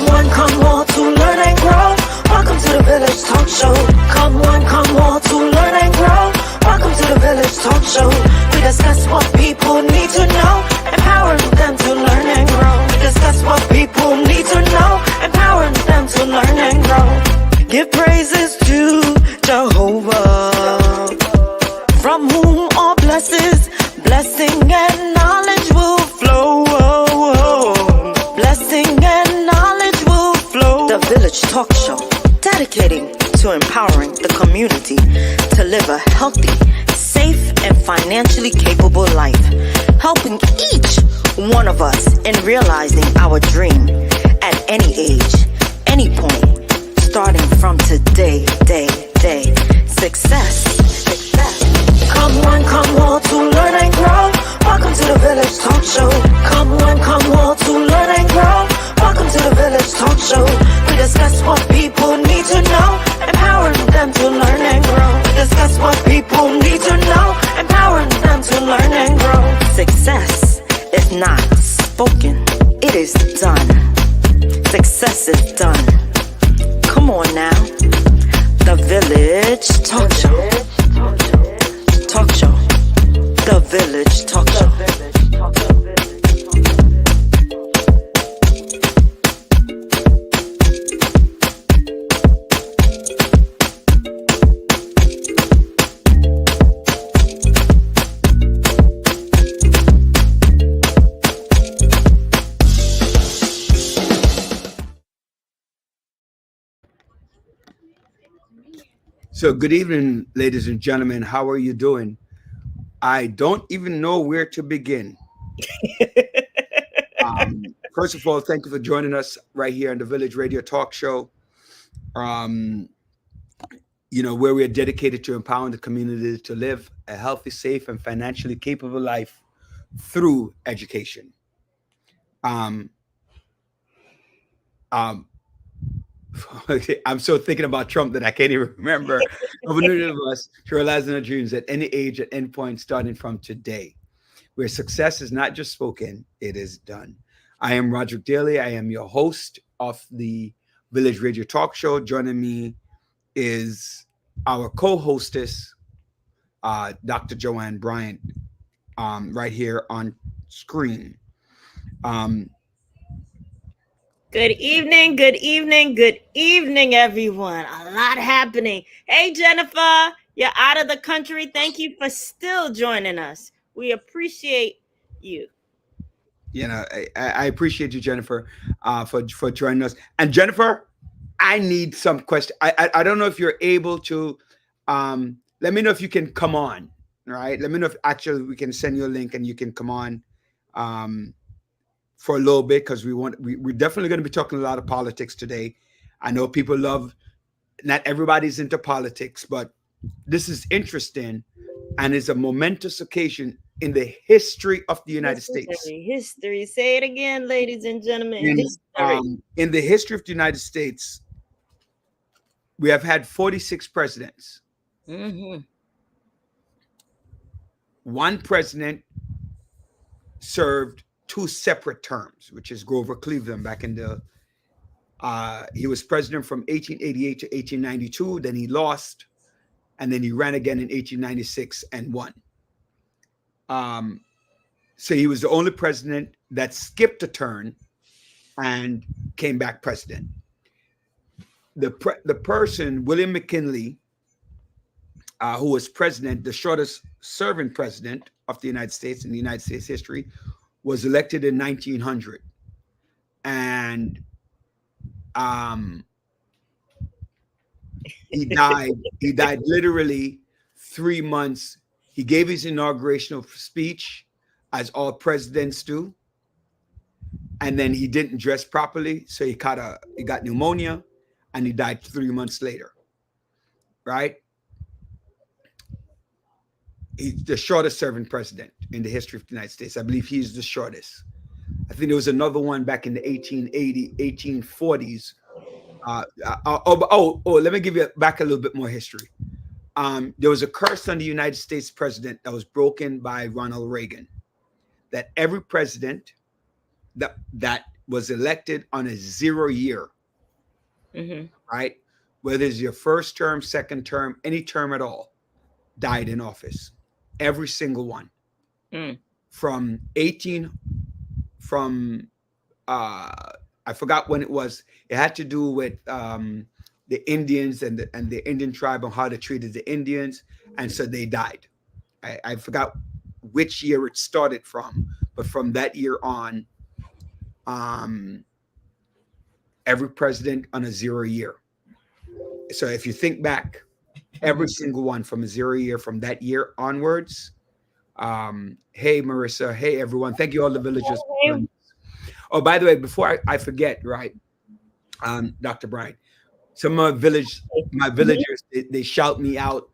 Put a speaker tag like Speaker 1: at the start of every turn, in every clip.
Speaker 1: come all to learn and grow. Welcome to the Village Talk Show. Come all to learn and grow. Welcome to the Village Talk Show. We discuss what people need to know, empowering them to learn and grow. We discuss what people need to know, empowering them to learn and grow. Give praises to Jehovah, from whom all blessing and knowledge will flow. Blessing and knowledge will flow. The Village Talk Show, dedicating to empowering the community to live a healthy, safe, and financially capable life, helping each one of us in realizing our dream at any age, any point, starting from today, day. Success. Come all to learn and grow. Welcome to the Village Talk Show. Come all to learn and grow. Welcome to the Village Talk Show. We discuss what people need to know, empowering them to learn and grow. We discuss what people need to know, empowering them to learn and grow. Success is not spoken, it is done. Success is done. Come on now. The Village Talk Show. Talk Show. The Village Talk Show.
Speaker 2: So good evening, ladies and gentlemen. How are you doing? I don't even know where to begin. First of all, thank you for joining us right here on the Village Radio Talk Show. Where we're dedicated to empowering the community to live a healthy, safe, and financially capable life through education. I'm so thinking about Trump that I can't even remember. Of us to realize our dreams at any age, at any point, starting from today, where success is not just spoken, it is done. I am Roderick Daly. I am your host of the Village Radio Talk Show. Joining me is our co-hostess, Dr. Joanne Bryant, right here on screen.
Speaker 3: Good evening, everyone. A lot happening. Hey, Jennifer, you're out of the country. Thank you for still joining us. We appreciate you.
Speaker 2: I appreciate you, Jennifer, for joining us. And Jennifer, I need some question. I don't know if you're able to. Let me know if you can come on. Right. Let me know if actually we can send you a link and you can come on. For a little bit, because we're definitely going to be talking a lot of politics today. I know people love, not everybody's into politics, but this is interesting and is a momentous occasion in the history of the United States.
Speaker 3: History. Say it again, ladies and gentlemen.
Speaker 2: In the history of the United States, we have had 46 presidents.
Speaker 3: Mm-hmm.
Speaker 2: One president served 2 separate terms, which is Grover Cleveland back in the, he was president from 1888 to 1892, then he lost, and then he ran again in 1896 and won. So he was the only president that skipped a turn and came back president. The person, William McKinley, who was president, the shortest serving president of the United States in the United States history, was elected in 1900, and he died. He died literally 3 months. He gave his inaugurational speech, as all presidents do, and then he didn't dress properly, so he got pneumonia, and he died 3 months later. Right? He's the shortest serving president in the history of the United States. I believe he's the shortest. I think there was another one back in the 1840s. Let me give you back a little bit more history. There was a curse on the United States president that was broken by Ronald Reagan, that every president that was elected on a 0 year, right? Whether it's your first term, second term, any term at all, died in office. Every single one. From 18, from I forgot when it was. It had to do with the Indians and the Indian tribe and how they treated the Indians, and so they died. I forgot which year it started from, but from that year on, every president on a 0 year. So if you think back, every single one from a 0 year from that year onwards. Hey Marissa, hey everyone, thank you all the villagers. Oh, by the way, before I forget, right, Dr. Brian, some of my villagers, they shout me out.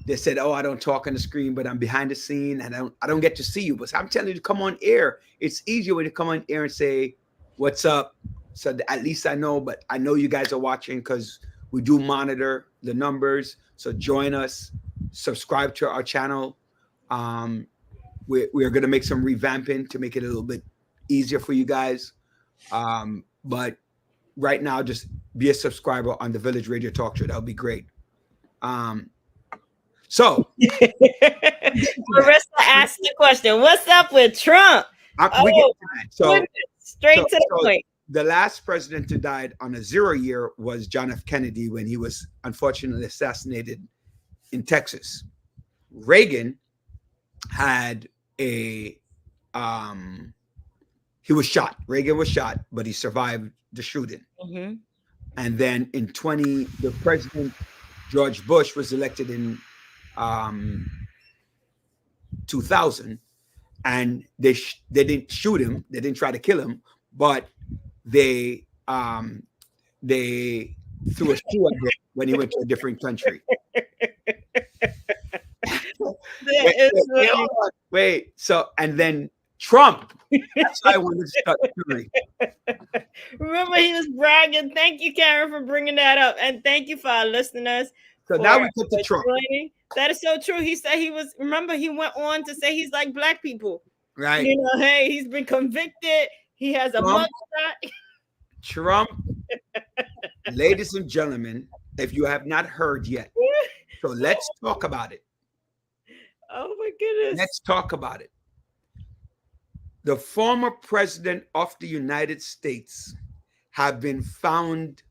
Speaker 2: They said, "Oh, I don't talk on the screen, but I'm behind the scene, and I don't get to see you." But I'm telling you to come on air. It's easier when you come on air and say, "What's up?" So at least I know. But I know you guys are watching because we do monitor the numbers. So join us, subscribe to our channel. We're going to make some revamping to make it a little bit easier for you guys. But right now, just be a subscriber on the Village Radio Talk Show. That would be great. So
Speaker 3: Marissa asked the question, what's up with Trump? Straight to the point.
Speaker 2: The last president who died on a 0 year was John F. Kennedy when he was unfortunately assassinated in Texas. Reagan had he was shot. Reagan was shot, but he survived the shooting. And then in the president George Bush was elected in 2000, and they didn't shoot him. They didn't try to kill him, but they threw a shoe at him when he went to a different country. Wait. So, and then Trump. That's why I wanted to start doing.
Speaker 3: Remember, he was bragging. Thank you, Karen, for bringing that up, and thank you for our listeners.
Speaker 2: So now we get to Trump.
Speaker 3: That is so true. He said he was. Remember, he went on to say he's like black people.
Speaker 2: Right.
Speaker 3: You know, hey, he's been convicted. He has a mugshot.
Speaker 2: Trump, ladies and gentlemen, if you have not heard yet, so let's talk about it.
Speaker 3: Oh my goodness.
Speaker 2: Let's talk about it. The former president of the United States have been found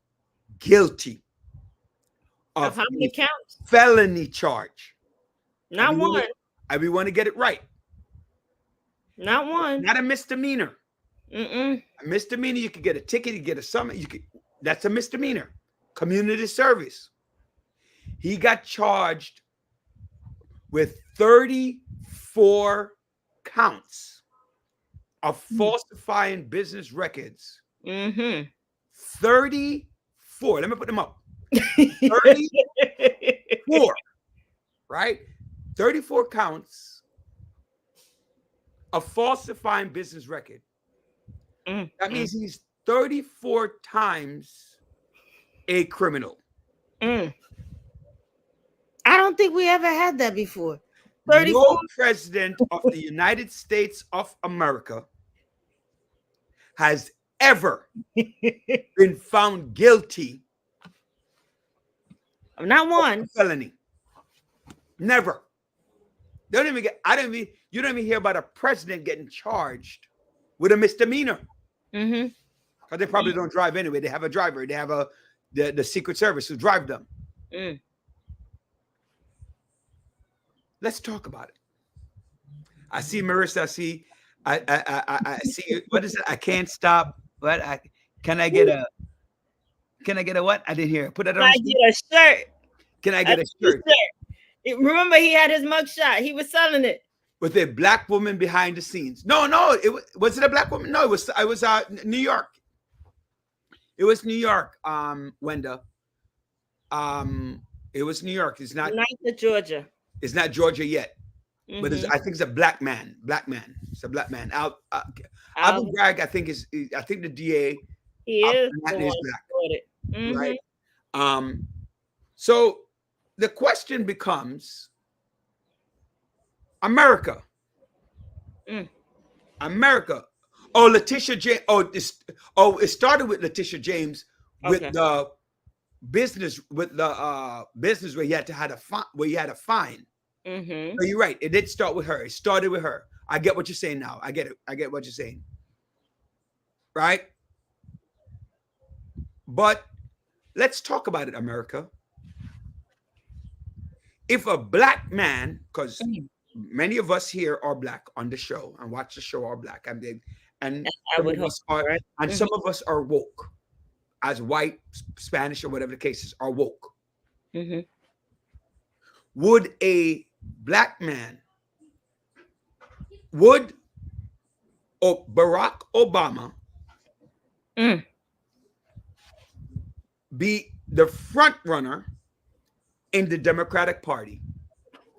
Speaker 2: guilty of
Speaker 3: how many counts?
Speaker 2: Felony charge.
Speaker 3: Not one.
Speaker 2: We want to get it right.
Speaker 3: Not one.
Speaker 2: Not a misdemeanor. A misdemeanor, you could get a ticket, you get a summons. That's a misdemeanor. Community service. He got charged with 34 counts of falsifying business records. 34. Let me put them up. 34. Right? 34 counts of falsifying business record. That means he's 34 times a criminal.
Speaker 3: I don't think we ever had that before.
Speaker 2: 34. No president of the United States of America has ever been found guilty.
Speaker 3: Not one.
Speaker 2: Felony. Never. You don't even hear about a president getting charged with a misdemeanor. Because they probably don't drive anyway. They have a driver. They have the Secret Service who drive them. Let's talk about it. I see Marissa. I see. What is it? I can't stop. What? Can I get a what? I didn't hear it. Put it on.
Speaker 3: Can I get a shirt?
Speaker 2: Can I get a shirt?
Speaker 3: Remember, he had his mugshot. He was selling it
Speaker 2: with a black woman behind the scenes. No, was it a black woman? No, it was New York. It was New York, Wenda. It was New York. It's not
Speaker 3: Georgia.
Speaker 2: It's not Georgia yet, but I think it's a black man. It's a black man. Alvin Bragg, I think the DA.
Speaker 3: He is
Speaker 2: black, right? So the question becomes, America. Oh, Letitia James. It started with Letitia James with
Speaker 3: Okay.
Speaker 2: the business where you had to had a fine, where you had a fine.
Speaker 3: Mm-hmm.
Speaker 2: No, you're right. It did start with her. It started with her. I get what you're saying now. I get it. I get what you're saying. Right? But let's talk about it, America. If a black man, because many of us here are black on the show and watch the show are black, and
Speaker 3: I
Speaker 2: some
Speaker 3: would
Speaker 2: of
Speaker 3: hope,
Speaker 2: us are,
Speaker 3: right?
Speaker 2: and
Speaker 3: Mm-hmm.
Speaker 2: some of us are woke, as white, Spanish, or whatever the cases are woke.
Speaker 3: Mm-hmm.
Speaker 2: Would a black man, would Barack Obama
Speaker 3: Mm.
Speaker 2: be the front runner in the Democratic Party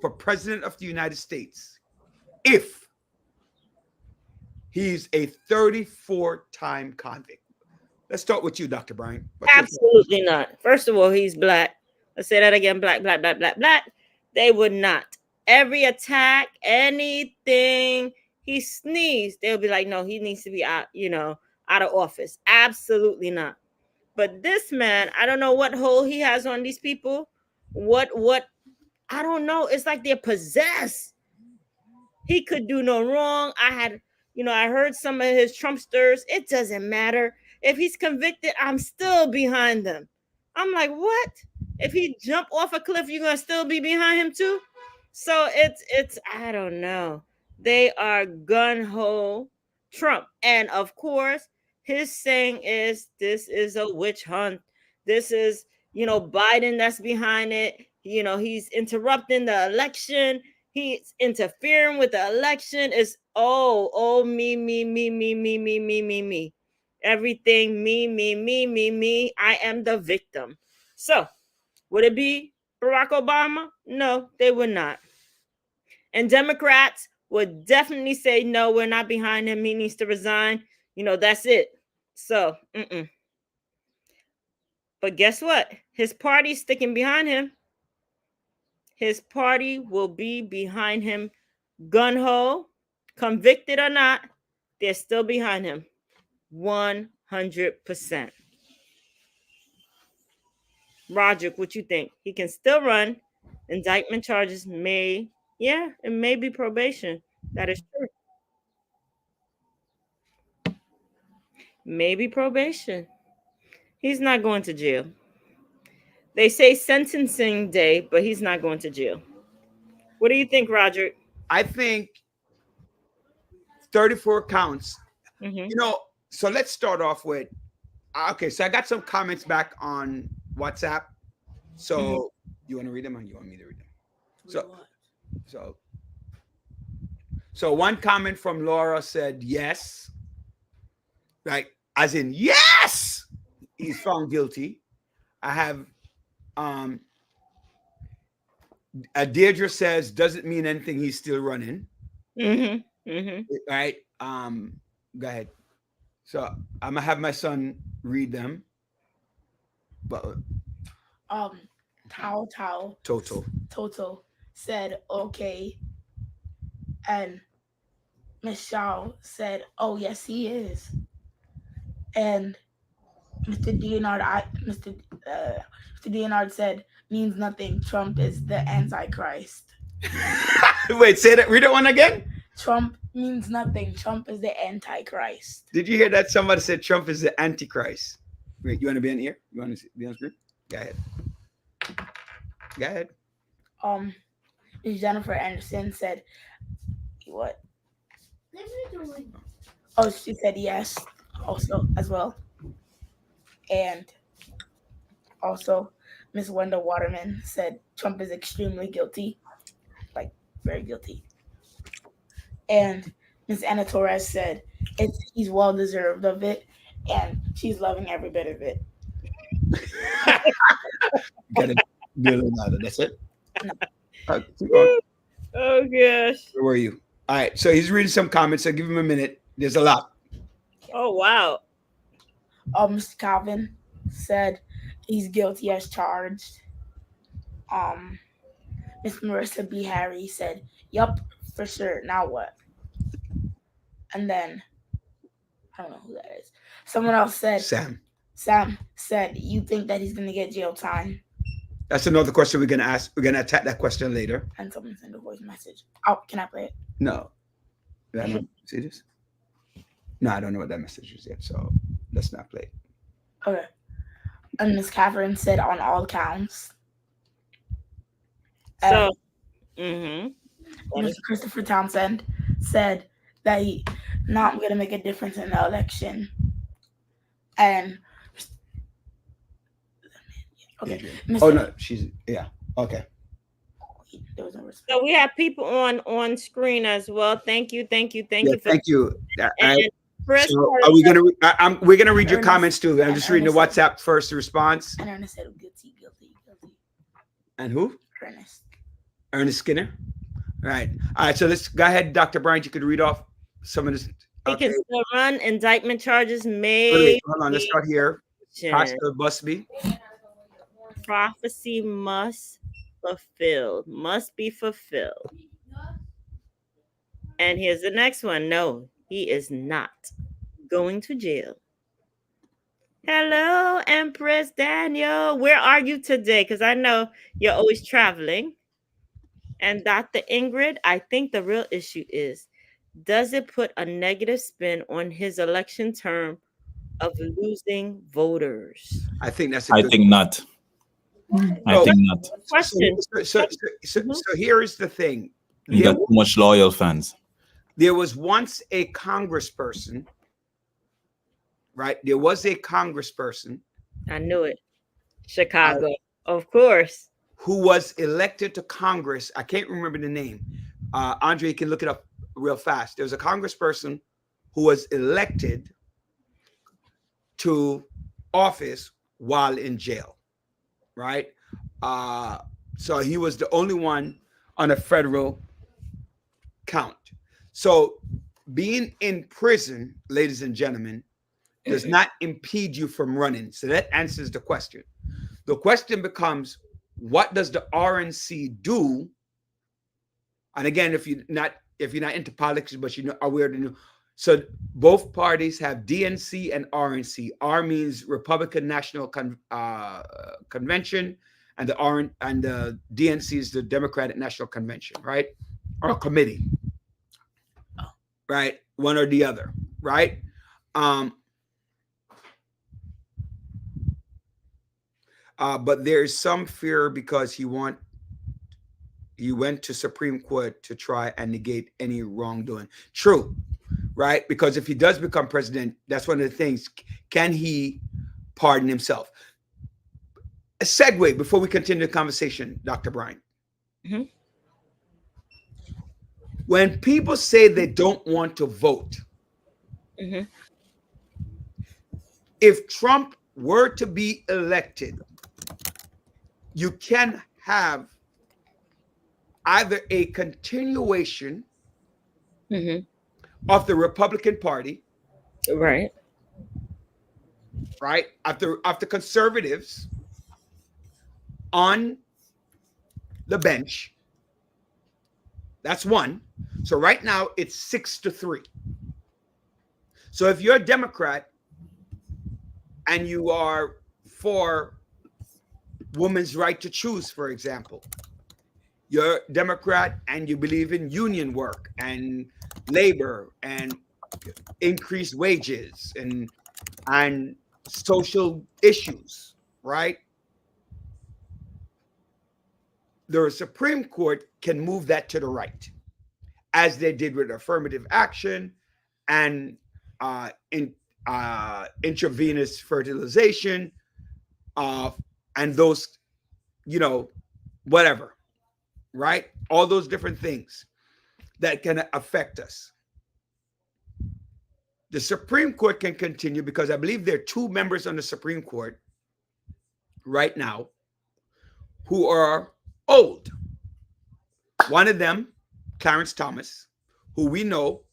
Speaker 2: for president of the United States if he's a 34-time convict? Let's start with you, Dr. Brian. What's your thought?
Speaker 3: Absolutely not. First of all, he's black. Let's say that again. Black, black, black, black, black. They would not. Every attack, anything he sneezed, they'll be like, no, he needs to be out, out of office. Absolutely not. But this man, I don't know what hold he has on these people. What I don't know. It's like they're possessed. He could do no wrong. I heard some of his Trumpsters. It doesn't matter. If he's convicted, I'm still behind them. I'm like, what? If he jump off a cliff, you're gonna still be behind him too? So it's I don't know. They are gun ho Trump. And of course, his saying is this is a witch hunt. This is, Biden that's behind it. He's interrupting the election. He's interfering with the election. Is me, me, me, me, me, me, me, me, me. Everything me, me, me, me, me. I am the victim. So would it be Barack Obama? No, they would not. And Democrats would definitely say, no, we're not behind him. He needs to resign. That's it. So, But guess what? His party's sticking behind him. His party will be behind him, gun ho, convicted or not. They're still behind him, 100%. Roger, what you think? He can still run. Indictment charges it may be probation. That is true. Maybe probation. He's not going to jail. They say sentencing day, but he's not going to jail. What do you think, Roger?
Speaker 2: I think 34 counts.
Speaker 3: Mm-hmm.
Speaker 2: So let's start off with, okay, so I got some comments back on WhatsApp. So you want to read them or you want me to read them? So one comment from Laura said, yes, right? As in, yes, he's found guilty. I have, Deirdre says, doesn't mean anything. He's still running.
Speaker 3: Mm-hmm. Mm-hmm.
Speaker 2: Right. Go ahead. So I'm gonna have my son read them. But
Speaker 4: Toto said okay, and Michelle said, oh yes he is, and Mr. Leonard said means nothing. Trump is the Antichrist.
Speaker 2: Wait, say that. Read that one again.
Speaker 4: Trump means nothing. Trump is the Antichrist.
Speaker 2: Did you hear that? Somebody said Trump is the Antichrist. Wait, you want to be in here? You want to be on screen? Go ahead. Go ahead.
Speaker 4: Jennifer Anderson said, what? Oh, she said yes, also as well. And also, Miss Wendell Waterman said Trump is extremely guilty, like very guilty. And Miss Anna Torres said he's well deserved of it, and she's loving every bit of it.
Speaker 2: Gotta be a little louder. That's it.
Speaker 4: No.
Speaker 3: Oh gosh.
Speaker 2: Where were you? All right. So he's reading some comments. So give him a minute. There's a lot.
Speaker 3: Oh wow.
Speaker 4: Mr. Calvin said he's guilty as charged. Miss Marissa B. Harry said, yup, for sure. Now what? And then I don't know who that is. Someone else said,
Speaker 2: Sam.
Speaker 4: Sam said, you think that he's going to get jail time?
Speaker 2: That's another question we're gonna ask. We're gonna attack that question later.
Speaker 4: And someone sent a voice message. Oh, can I play it?
Speaker 2: No. I don't see this. No, I don't know what that message is yet. So let's not play it.
Speaker 4: Okay. And Miss Catherine said on all counts.
Speaker 3: So,
Speaker 4: Mr. Christopher Townsend said that he not going to make a difference in the election. And okay,
Speaker 2: Oh no, she's okay.
Speaker 4: There was no response.
Speaker 3: so we have people on screen as well. Thank you.
Speaker 2: Thank you.
Speaker 3: And Chris,
Speaker 2: So are we gonna? We're gonna read your
Speaker 4: Ernest-
Speaker 2: comments too. I'm
Speaker 4: and
Speaker 2: just reading the
Speaker 4: Ernest-
Speaker 2: WhatsApp first response.
Speaker 4: And Ernest said guilty.
Speaker 2: And who?
Speaker 4: Ernest.
Speaker 2: Ernest Skinner. All right. So let's go ahead, Dr. Bryant. You could read off some of this.
Speaker 3: he can still run. Indictment charges
Speaker 2: Wait,
Speaker 3: made.
Speaker 2: hold on. Let's start here. Pastor Busby.
Speaker 3: Prophecy must be fulfilled. And here's the next one. No, he is not going to jail. Hello, Empress Daniel. Where are you today? Because I know you're always traveling. And Dr. Ingrid, I think the real issue is, does it put a negative spin on his election term of losing voters?
Speaker 2: I think that's.
Speaker 5: I think not. I think not.
Speaker 3: Question.
Speaker 2: So here is the thing.
Speaker 5: You got too much loyal fans.
Speaker 2: There was once a congressperson, right? There was a congressperson
Speaker 3: I knew it. Chicago, of course.
Speaker 2: who was elected to Congress. I can't remember the name. Andre, you can look it up real fast. There was a congressperson who was elected to office while in jail, right? So he was the only one on a federal count. So being in prison, ladies and gentlemen, does not impede you from running. So that answers the question. The question becomes, what does the RNC do? And again, if you're not into politics, but you know aware to know. So both parties have DNC and RNC. R means Republican National Convention, and the DNC is the Democratic National Convention, right? Or committee, right? One or the other, right? But there's some fear because he went to Supreme Court to try and negate any wrongdoing. True, right? Because if he does become president, that's one of the things. Can he pardon himself? A segue before we continue the conversation, Dr. Bryant.
Speaker 3: Mm-hmm.
Speaker 2: When people say they don't want to vote,
Speaker 3: Mm-hmm.
Speaker 2: if Trump were to be elected, you can have either a continuation
Speaker 3: Mm-hmm.
Speaker 2: of the Republican Party,
Speaker 3: Right.
Speaker 2: right? After conservatives on the bench. That's one. So right now it's 6-3. So if you're a Democrat and you are for women's right to choose, for example, you're a Democrat and you believe in union work and labor and increased wages and social issues, right? The Supreme Court can move that to the right, as they did with affirmative action and intravenous fertilization, and those, whatever, right? All those different things that can affect us. The Supreme Court can continue because I believe there are two members on the Supreme Court right now who are old. One of them, Clarence Thomas, who we know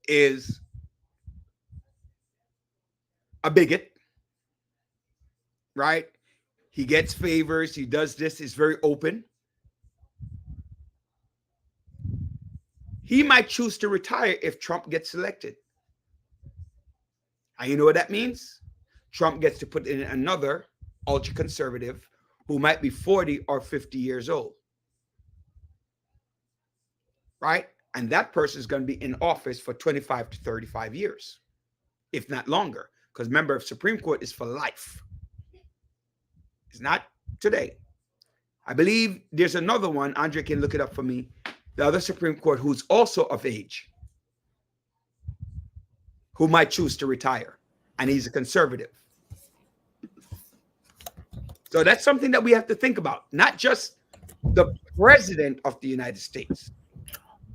Speaker 2: is a bigot, right? He gets favors. He does this. He's very open. He might choose to retire if Trump gets elected. And you know what that means? Trump gets to put in another ultra conservative who might be 40 or 50 years old. Right? And that person is going to be in office for 25 to 35 years, if not longer. Because remember, Supreme Court is for life. It's not today. I believe there's another one. Andre can look it up for me. The other Supreme Court who's also of age, who might choose to retire. And he's a conservative. So that's something that we have to think about. Not just the president of the United States,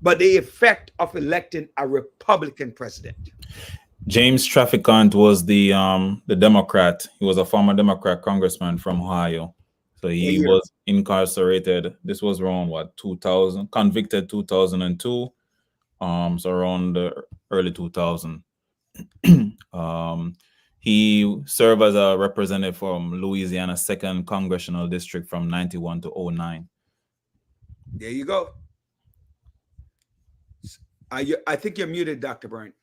Speaker 2: but the effect of electing a Republican president.
Speaker 5: James Traficant was the Democrat. He was a former Democrat congressman from Ohio. So he was incarcerated. This was around what, 2000, convicted 2002. So around the early 2000. He served as a representative from Louisiana 2nd Congressional District from 91 to 09.
Speaker 2: There you go. I think you're muted, Dr. Bryant.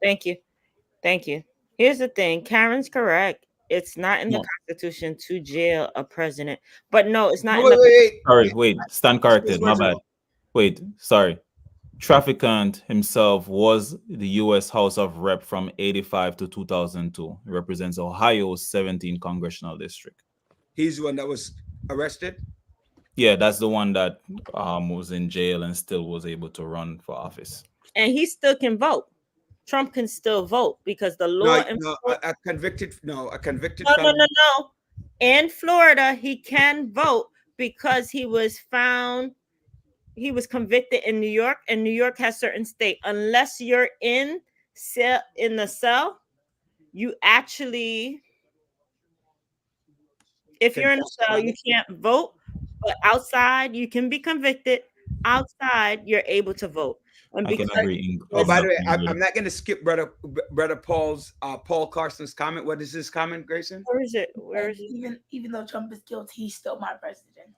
Speaker 3: Thank you. Thank you. Here's the thing. Karen's correct. It's not in the Constitution to jail a president. But no, it's not.
Speaker 5: Wait. Stand corrected. My bad. Wait, sorry. Traficant himself was the U.S. House of Rep from 85 to 2002. He represents Ohio's 17th Congressional District.
Speaker 2: He's the one that was arrested?
Speaker 5: Yeah, that's the one that was in jail and still was able to run for office.
Speaker 3: And he still can vote. Trump can still vote because the law.
Speaker 2: A convicted. No.
Speaker 3: No. In Florida, he can vote because he was convicted in New York, and New York has certain state. Unless you're in the cell, you actually, if you're in a cell, you can't vote. But outside, you can be convicted. Outside, you're able to vote. And
Speaker 5: I can agree.
Speaker 2: By the way, I'm not going to skip brother Paul Carson's comment. What is his comment, Grayson?
Speaker 3: Where is it?
Speaker 4: Even though Trump is guilty, he's still my president.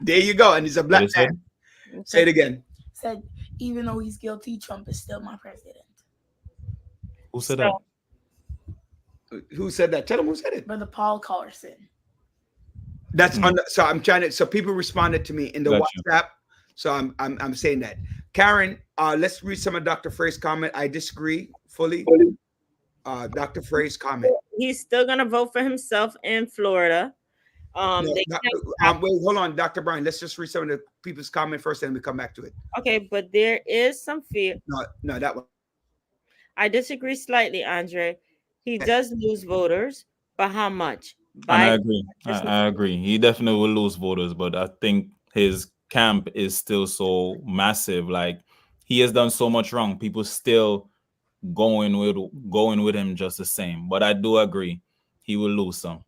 Speaker 2: There you go. And he's a black man. Say it again.
Speaker 4: Said, even though he's guilty, Trump is still my president.
Speaker 5: Who said that?
Speaker 2: Who said that? Tell him who said it.
Speaker 4: Brother Paul Carson.
Speaker 2: That's so I'm trying to. So people responded to me in the WhatsApp. So I'm saying that. Karen, let's read some of Dr. Frey's comment. I disagree fully. Dr. Frey's comment.
Speaker 3: He's still gonna vote for himself in Florida.
Speaker 2: Wait, hold on, Dr. Brian. Let's just read some of the people's comment first, and we come back to it.
Speaker 3: Okay, but there is some fear.
Speaker 2: No, that one.
Speaker 3: I disagree slightly, Andre. He does lose voters, but how much?
Speaker 5: I agree. I agree. He definitely will lose voters, but I think his camp is still so massive. Like, he has done so much wrong. People still going with him just the same. But I do agree, he will lose some.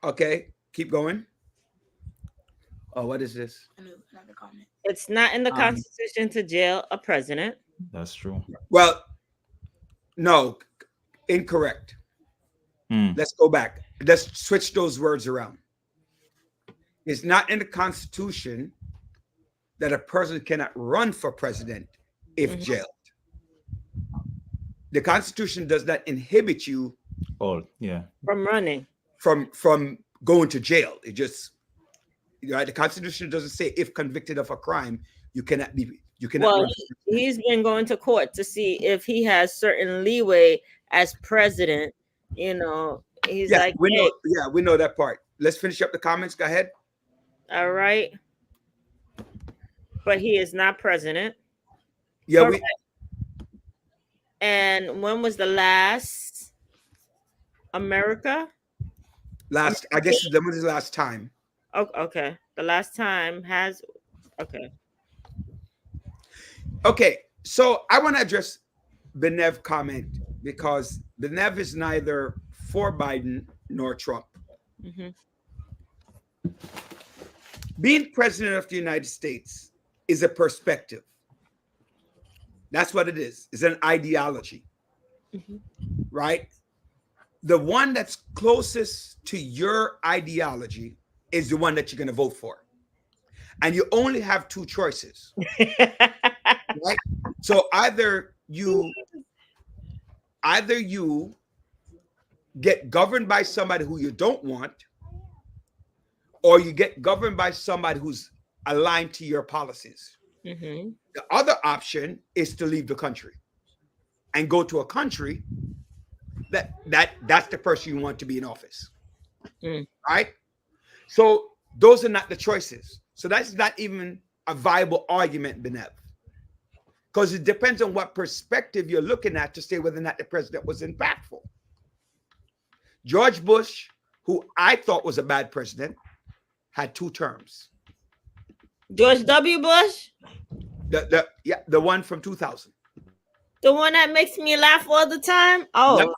Speaker 2: Okay, keep going. Oh, what is this?
Speaker 4: Another comment.
Speaker 3: It's not in the Constitution to jail a president.
Speaker 5: That's true.
Speaker 2: Well, no, incorrect. Let's go back. Let's switch those words around. It's not in the Constitution that a person cannot run for president if jailed. The Constitution does not inhibit you
Speaker 3: from running.
Speaker 2: From going to jail. It just, the Constitution doesn't say if convicted of a crime, you cannot run.
Speaker 3: He's been going to court to see if he has certain leeway as president. You know, he's we know that part. Let's finish up the comments. Go ahead. All right. But he is not president.
Speaker 2: Yeah.
Speaker 3: And when was the last America?
Speaker 2: I guess that was the last time.
Speaker 3: Oh, okay. The last time has.
Speaker 2: Okay. So I want to address Benev comment because Benev is neither for Biden nor Trump. Being president of the United States is a perspective. That's what it is. It's an ideology, right? The one that's closest to your ideology is the one that you're going to vote for. and you only have two choices, right? So either you get governed by somebody who you don't want, or you get governed by somebody who's aligned to your policies.
Speaker 3: Mhm.
Speaker 2: The other option is to leave the country and go to a country that's the person you want to be in office. Right? So those are not the choices. So that's not even a viable argument, Benev. Because it depends on what perspective you're looking at to say whether or not the president was impactful. George Bush, who I thought was a bad president, had 2 terms.
Speaker 3: George W. Bush,
Speaker 2: The one from 2000.
Speaker 3: the one that makes me laugh all the time. Oh,
Speaker 2: Yep.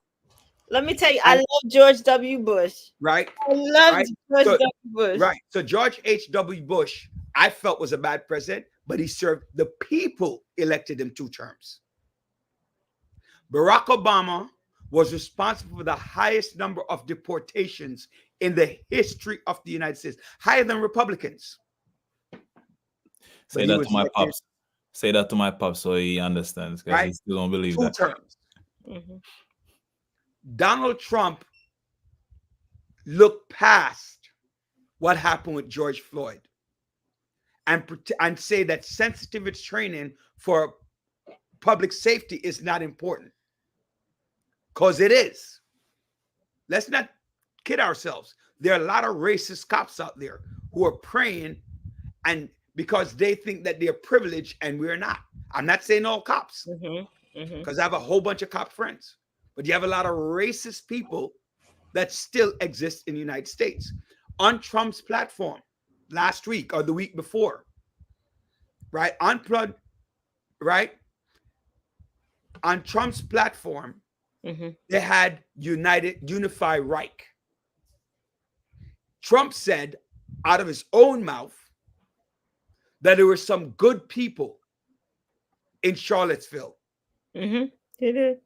Speaker 3: let me tell you, I love George W. Bush.
Speaker 2: Right?
Speaker 3: I love
Speaker 2: Right.
Speaker 3: George
Speaker 2: So-
Speaker 3: W. Bush.
Speaker 2: Right. So George H.W. Bush, I felt was a bad president, but he served the people elected him 2 terms. Barack Obama was responsible for the highest number of deportations in the history of the United States, higher than Republicans.
Speaker 5: Say
Speaker 2: But he
Speaker 5: that
Speaker 2: was
Speaker 5: to my
Speaker 2: elected
Speaker 5: pops. Say that to my pops so he understands, because he
Speaker 2: Right.
Speaker 5: still don't believe
Speaker 2: 2
Speaker 5: that.
Speaker 2: terms.
Speaker 3: Mhm.
Speaker 2: Donald Trump looked past what happened with George Floyd and say that sensitivity training for public safety is not important, because it is. Let's not kid ourselves. There are a lot of racist cops out there who are praying, and because they think that they're privileged and we're not. I'm not saying all cops,
Speaker 3: Mhm. Mhm.
Speaker 2: because I have a whole bunch of cop friends, but you have a lot of racist people that still exist in the United States. On Trump's platform last week or the week before, right? On Trump's platform,
Speaker 3: Mhm.
Speaker 2: they had Unify Reich. Trump said out of his own mouth that there were some good people in Charlottesville.
Speaker 3: Mhm. He did.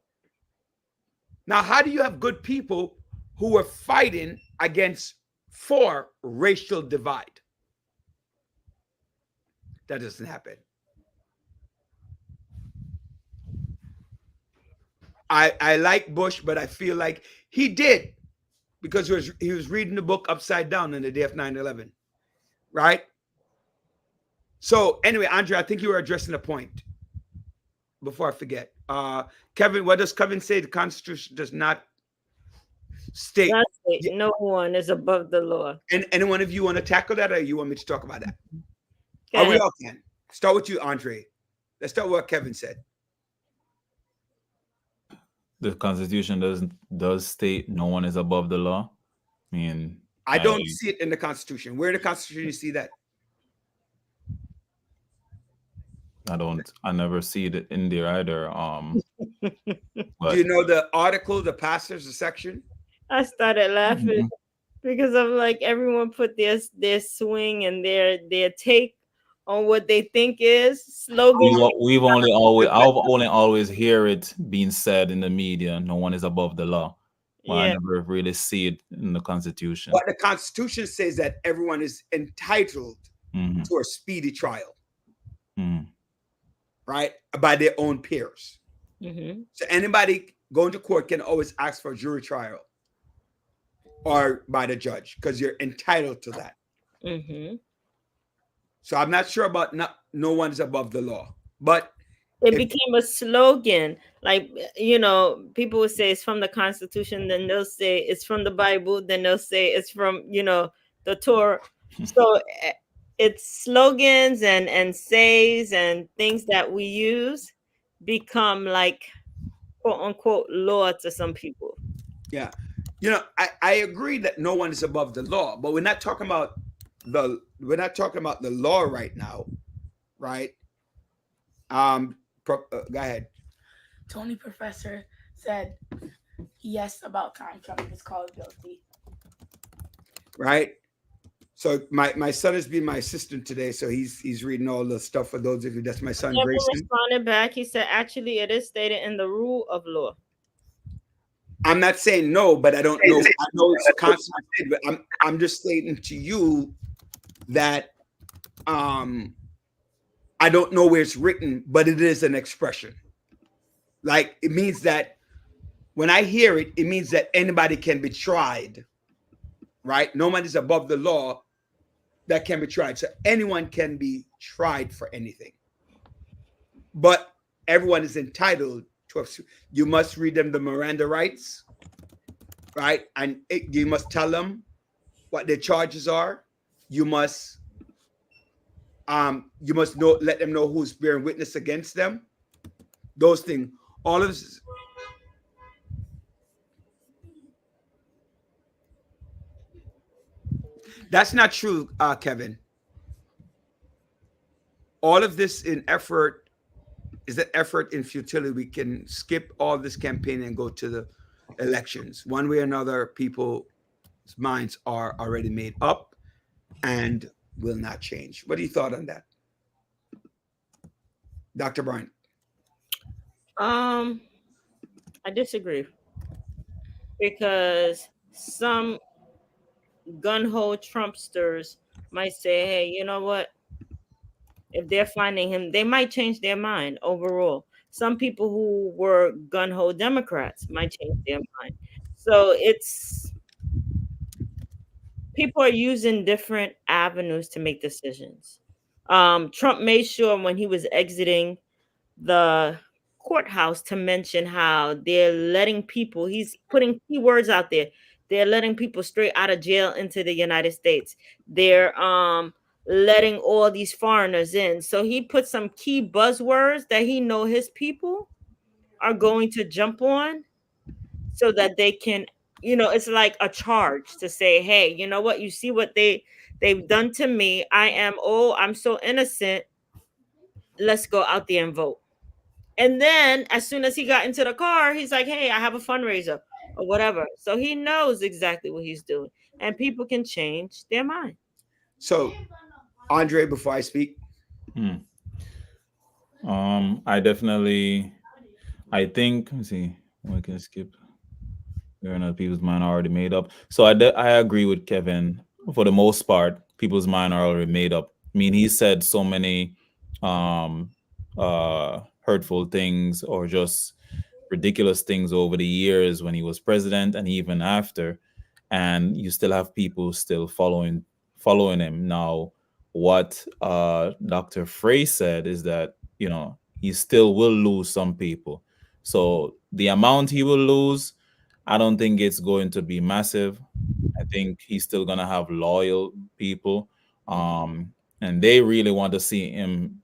Speaker 2: Now, how do you have good people who are fighting for racial divide? That doesn't happen. I like Bush, but I feel like he did, because he was reading the book upside down on the day of 9/11, right? So anyway, Andre, I think you were addressing a point before I forget. Kevin, what does Kevin say? The Constitution does not state.
Speaker 3: That's it. No one is above the law.
Speaker 2: And any one of you want to tackle that, or you want me to talk about that?
Speaker 3: Go
Speaker 2: Or we
Speaker 3: ahead.
Speaker 2: all can. Start with you, Andre. Let's start with what Kevin said.
Speaker 5: The Constitution does state no one is above the law. I mean,
Speaker 2: I don't see it in the Constitution. Where in the Constitution you see that?
Speaker 5: I never see it in there either.
Speaker 2: Do
Speaker 5: But
Speaker 2: you know the article, the passage, the section?
Speaker 3: I started laughing
Speaker 5: Mhm.
Speaker 3: because I'm like, everyone put their swing and their take on what they think is slogan.
Speaker 5: I've only always hear it being said in the media. No one is above the law. Well, I
Speaker 3: Yeah.
Speaker 5: never really see it in the Constitution.
Speaker 2: But the Constitution says that everyone is entitled
Speaker 5: Mhm.
Speaker 2: to a speedy trial,
Speaker 5: Mhm.
Speaker 2: right? By their own peers.
Speaker 3: Mhm.
Speaker 2: So anybody going to court can always ask for a jury trial or by the judge, because you're entitled to that.
Speaker 3: Mhm.
Speaker 2: So I'm not sure about no one is above the law, but
Speaker 3: It
Speaker 2: If-
Speaker 3: became a slogan. Like, people would say it's from the Constitution, then they'll say it's from the Bible, then they'll say it's from, the Torah. So it's slogans and says and things that we use become like quote unquote law to some people.
Speaker 2: yeah, I agree that no one is above the law, but we're not talking about the law right now, right? Go ahead.
Speaker 4: Tony Professor said yes about time Trump was called guilty.
Speaker 2: Right. So my son has been my assistant today, so he's reading all the stuff. For those of you, that's my son
Speaker 3: Kevin
Speaker 2: Grayson.
Speaker 3: responded back. He said, actually, it is stated in the rule of law.
Speaker 2: I'm not saying no, but I don't know. I know it's constantly, but I'm just stating to you that I don't know where it's written, but it is an expression. Like, it means that when I hear it, it means that anybody can be tried, right? Nobody's above the law that can be tried. So anyone can be tried for anything. But everyone is entitled to, you must read them the Miranda rights, right? And you must tell them what their charges are. You must know, let them know who's bearing witness against them. Those things, all of this. That's not true, Kevin. All of this is an effort in futility. We can skip all this campaign and go to the elections. One way or another, people's minds are already made up and will not change. What do you thought on that, Dr. Bryant?
Speaker 3: I disagree, because some gun-ho Trumpsters might say, hey, you know what? If they're finding him, they might change their mind overall. Some people who were gun-ho Democrats might change their mind. So people are using different avenues to make decisions. Trump made sure when he was exiting the courthouse to mention how they're letting people, he's putting keywords out there. They're letting people straight out of jail into the United States. They're letting all these foreigners in. So he put some key buzzwords that he know his people are going to jump on, so that they can, it's like a charge to say, hey, you know what? You see what they've done to me. I'm so innocent. Let's go out there and vote. And then as soon as he got into the car, he's like, hey, I have a fundraiser or whatever. So he knows exactly what he's doing, and people can change their mind.
Speaker 2: So, Andre, before I speak.
Speaker 5: I think, let me see, we can skip. There are people's mind are already made up. So I agree with Kevin. For the most part, people's mind are already made up. I mean, he said so many hurtful things or just ridiculous things over the years when he was president and even after, and you still have people still following him. Now, what Dr. Frey said is that, he still will lose some people. So the amount he will lose, I don't think it's going to be massive. I think he's still going to have loyal people, and they really want to see him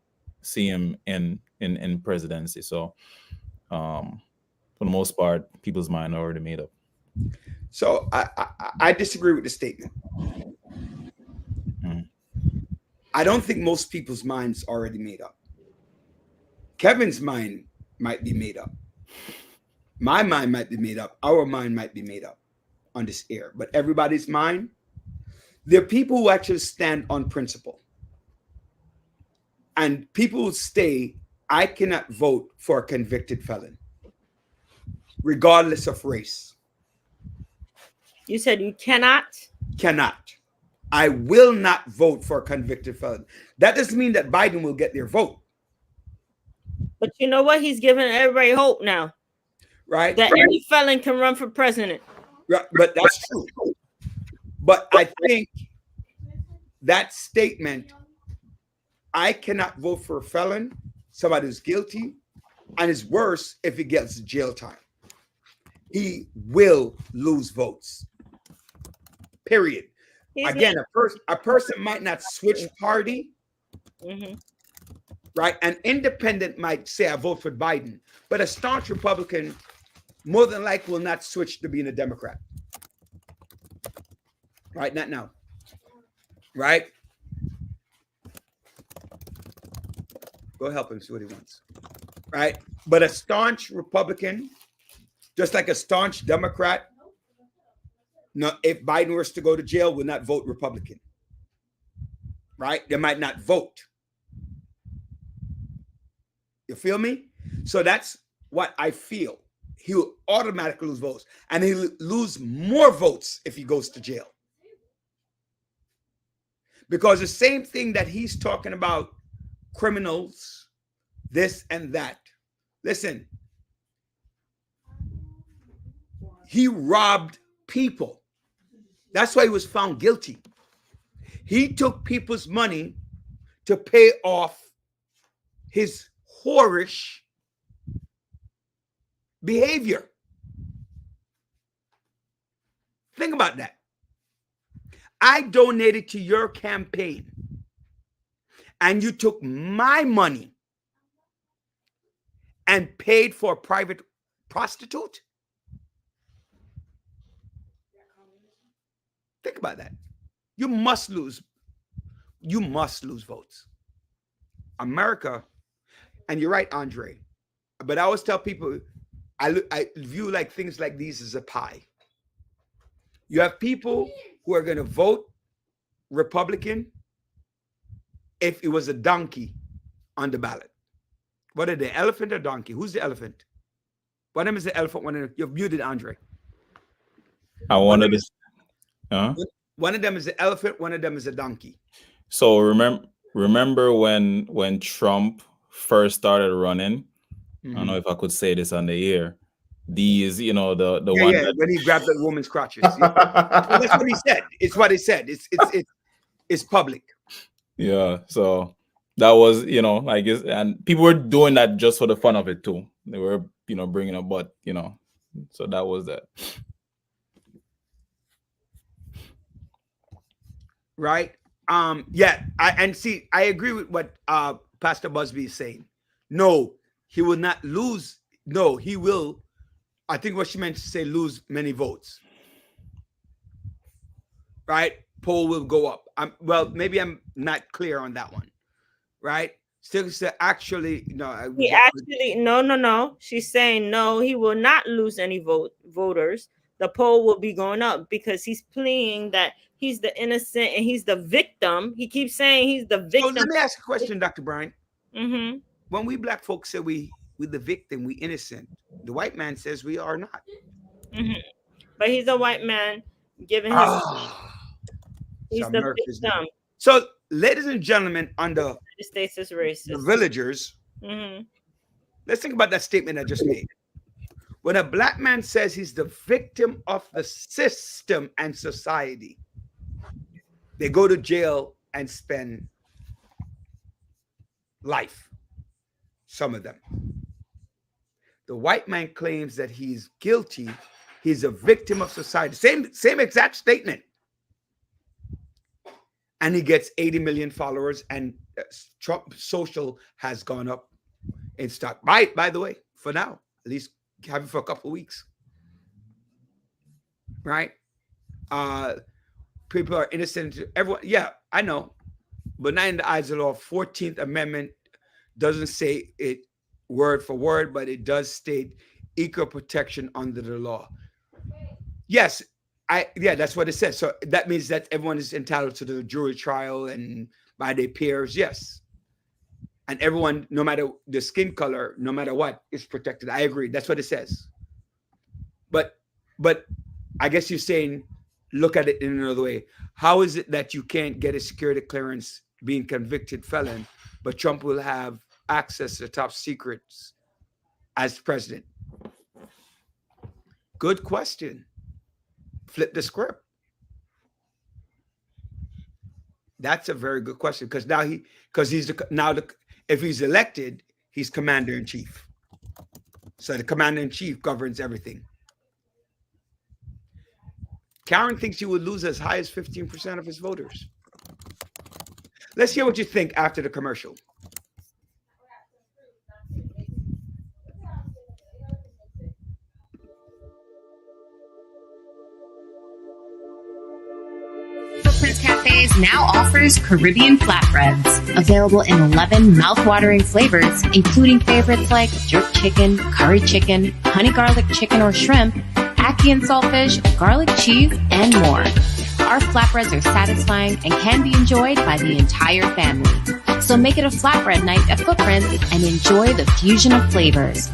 Speaker 5: in presidency. So for the most part, people's mind are already made up.
Speaker 2: So I disagree with the statement. I don't think most people's minds are already made up. Kevin's mind might be made up. My mind might be made up. Our mind might be made up on this air. But everybody's mind, there are people who actually stand on principle. And people who say, I cannot vote for a convicted felon, regardless of race.
Speaker 3: You said you cannot?
Speaker 2: Cannot. I will not vote for a convicted felon. That doesn't mean that Biden will get their vote.
Speaker 3: But you know what? He's giving everybody hope now.
Speaker 2: Right?
Speaker 3: That any felon can run for president.
Speaker 2: Right, but that's true. But I think that statement, I cannot vote for a felon, somebody who's guilty, and it's worse if he gets jail time. He will lose votes. Period. Again, a person might not switch party. Right? An independent might say, I vote for Biden, but a staunch Republican more than likely will not switch to being a Democrat. Right? Not now. Right? Go help him see what he wants. Right? But a staunch Republican, just like a staunch Democrat, no, if Biden was to go to jail, will not vote Republican. Right? They might not vote. You feel me? So that's what I feel. He'll automatically lose votes, and he'll lose more votes if he goes to jail. Because the same thing that he's talking about, criminals, this and that. Listen, he robbed people. That's why he was found guilty. He took people's money to pay off his whorish behavior. Think about that. I donated to your campaign and you took my money and paid for a private prostitute? Think about that. You must lose. You must lose votes. America, and you're right, Andre, but I always tell people, I view like things like these as a pie. You have people who are going to vote Republican if it was a donkey on the ballot. What are they, elephant or donkey? Who's the elephant? One of them is the elephant. One of them, you've muted, Andre.
Speaker 5: I wanted to.
Speaker 2: One of them is the elephant. One of them is a donkey.
Speaker 5: So remember when Trump first started running? I don't know if I could say this on the air. These, the one that,
Speaker 2: when he grabbed the woman's crotches. Yeah. Well, that's what he said. It's what he said. It's public.
Speaker 5: Yeah. So that was, and people were doing that just for the fun of it too. They were, bringing up, but so that was that.
Speaker 2: Right. Yeah. I agree with what Pastor Busby is saying. No, he will not lose. No, he will. I think what she meant to say, lose many votes. Right? Poll will go up. Well, maybe I'm not clear on that one. Right? Still say actually, no.
Speaker 3: No. She's saying no, he will not lose any voters. The poll will be going up because he's pleading that he's the innocent and he's the victim. He keeps saying he's the victim.
Speaker 2: So let me ask a question, Dr. Brian.
Speaker 3: Mm-hmm.
Speaker 2: When we black folks say we're the victim, we innocent, the white man says we are not.
Speaker 3: Mm-hmm. But he's a white man giving his he's the victim.
Speaker 2: So, ladies and gentlemen, on the
Speaker 3: States is racist.
Speaker 2: The villagers, let's think about that statement I just made. When a black man says he's the victim of the system and society, they go to jail and spend life. Some of them. The white man claims that he's guilty. He's a victim of society. Same exact statement. And he gets 80 million followers, and Trump social has gone up in stock. By the way, for now, at least have it for a couple of weeks. Right? People are innocent. Everyone, yeah, I know. But not in the eyes of the law. 14th Amendment doesn't say it word for word, but it does state equal protection under the law. Yes, that's what it says. So that means that everyone is entitled to the jury trial and by their peers, yes. And everyone, no matter the skin color, no matter what, is protected. I agree. That's what it says. But I guess you're saying, look at it in another way. How is it that you can't get a security clearance being convicted felon, but Trump will have access to top secrets as president? Good question. Flip the script. That's a very good question, because now if he's elected, he's commander in chief. So the commander in chief governs everything. Karen thinks he would lose as high as 15% of his voters. Let's hear what you think after the commercial.
Speaker 6: Footprints Cafes now offers Caribbean flatbreads, available in 11 mouth-watering flavors, including favorites like jerk chicken, curry chicken, honey garlic chicken or shrimp, ackee and saltfish, garlic cheese, and more. Our flatbreads are satisfying and can be enjoyed by the entire family. So make it a flatbread night at Footprints and enjoy the fusion of flavors.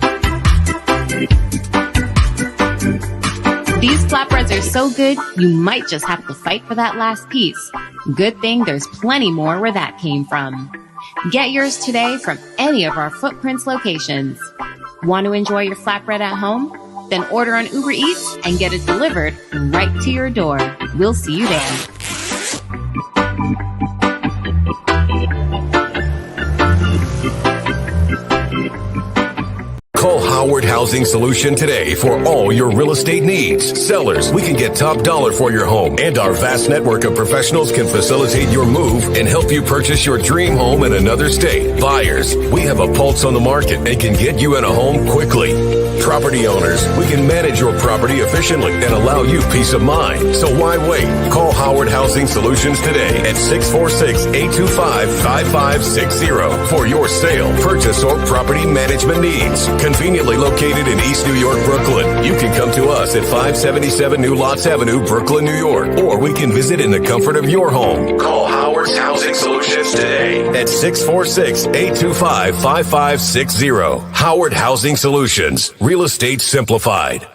Speaker 6: These flatbreads are so good, you might just have to fight for that last piece. Good thing there's plenty more where that came from. Get yours today from any of our Footprints locations. Want to enjoy your flatbread at home? Then order on Uber Eats and get it delivered right to your door. We'll see you there.
Speaker 7: Call Howard Housing Solution today for all your real estate needs. Sellers, we can get top dollar for your home, and our vast network of professionals can facilitate your move and help you purchase your dream home in another state. Buyers, we have a pulse on the market and can get you in a home quickly. Property owners, we can manage your property efficiently and allow you peace of mind. So why wait? Call Howard Housing Solutions today at 646-825-5560 for your sale, purchase, or property management needs. Conveniently located in East New York, Brooklyn. You can come to us at 577 New Lots Avenue, Brooklyn, New York, or we can visit in the comfort of your home. Call Howard Housing Solutions today at 646-825-5560. Howard Housing Solutions. Real estate simplified.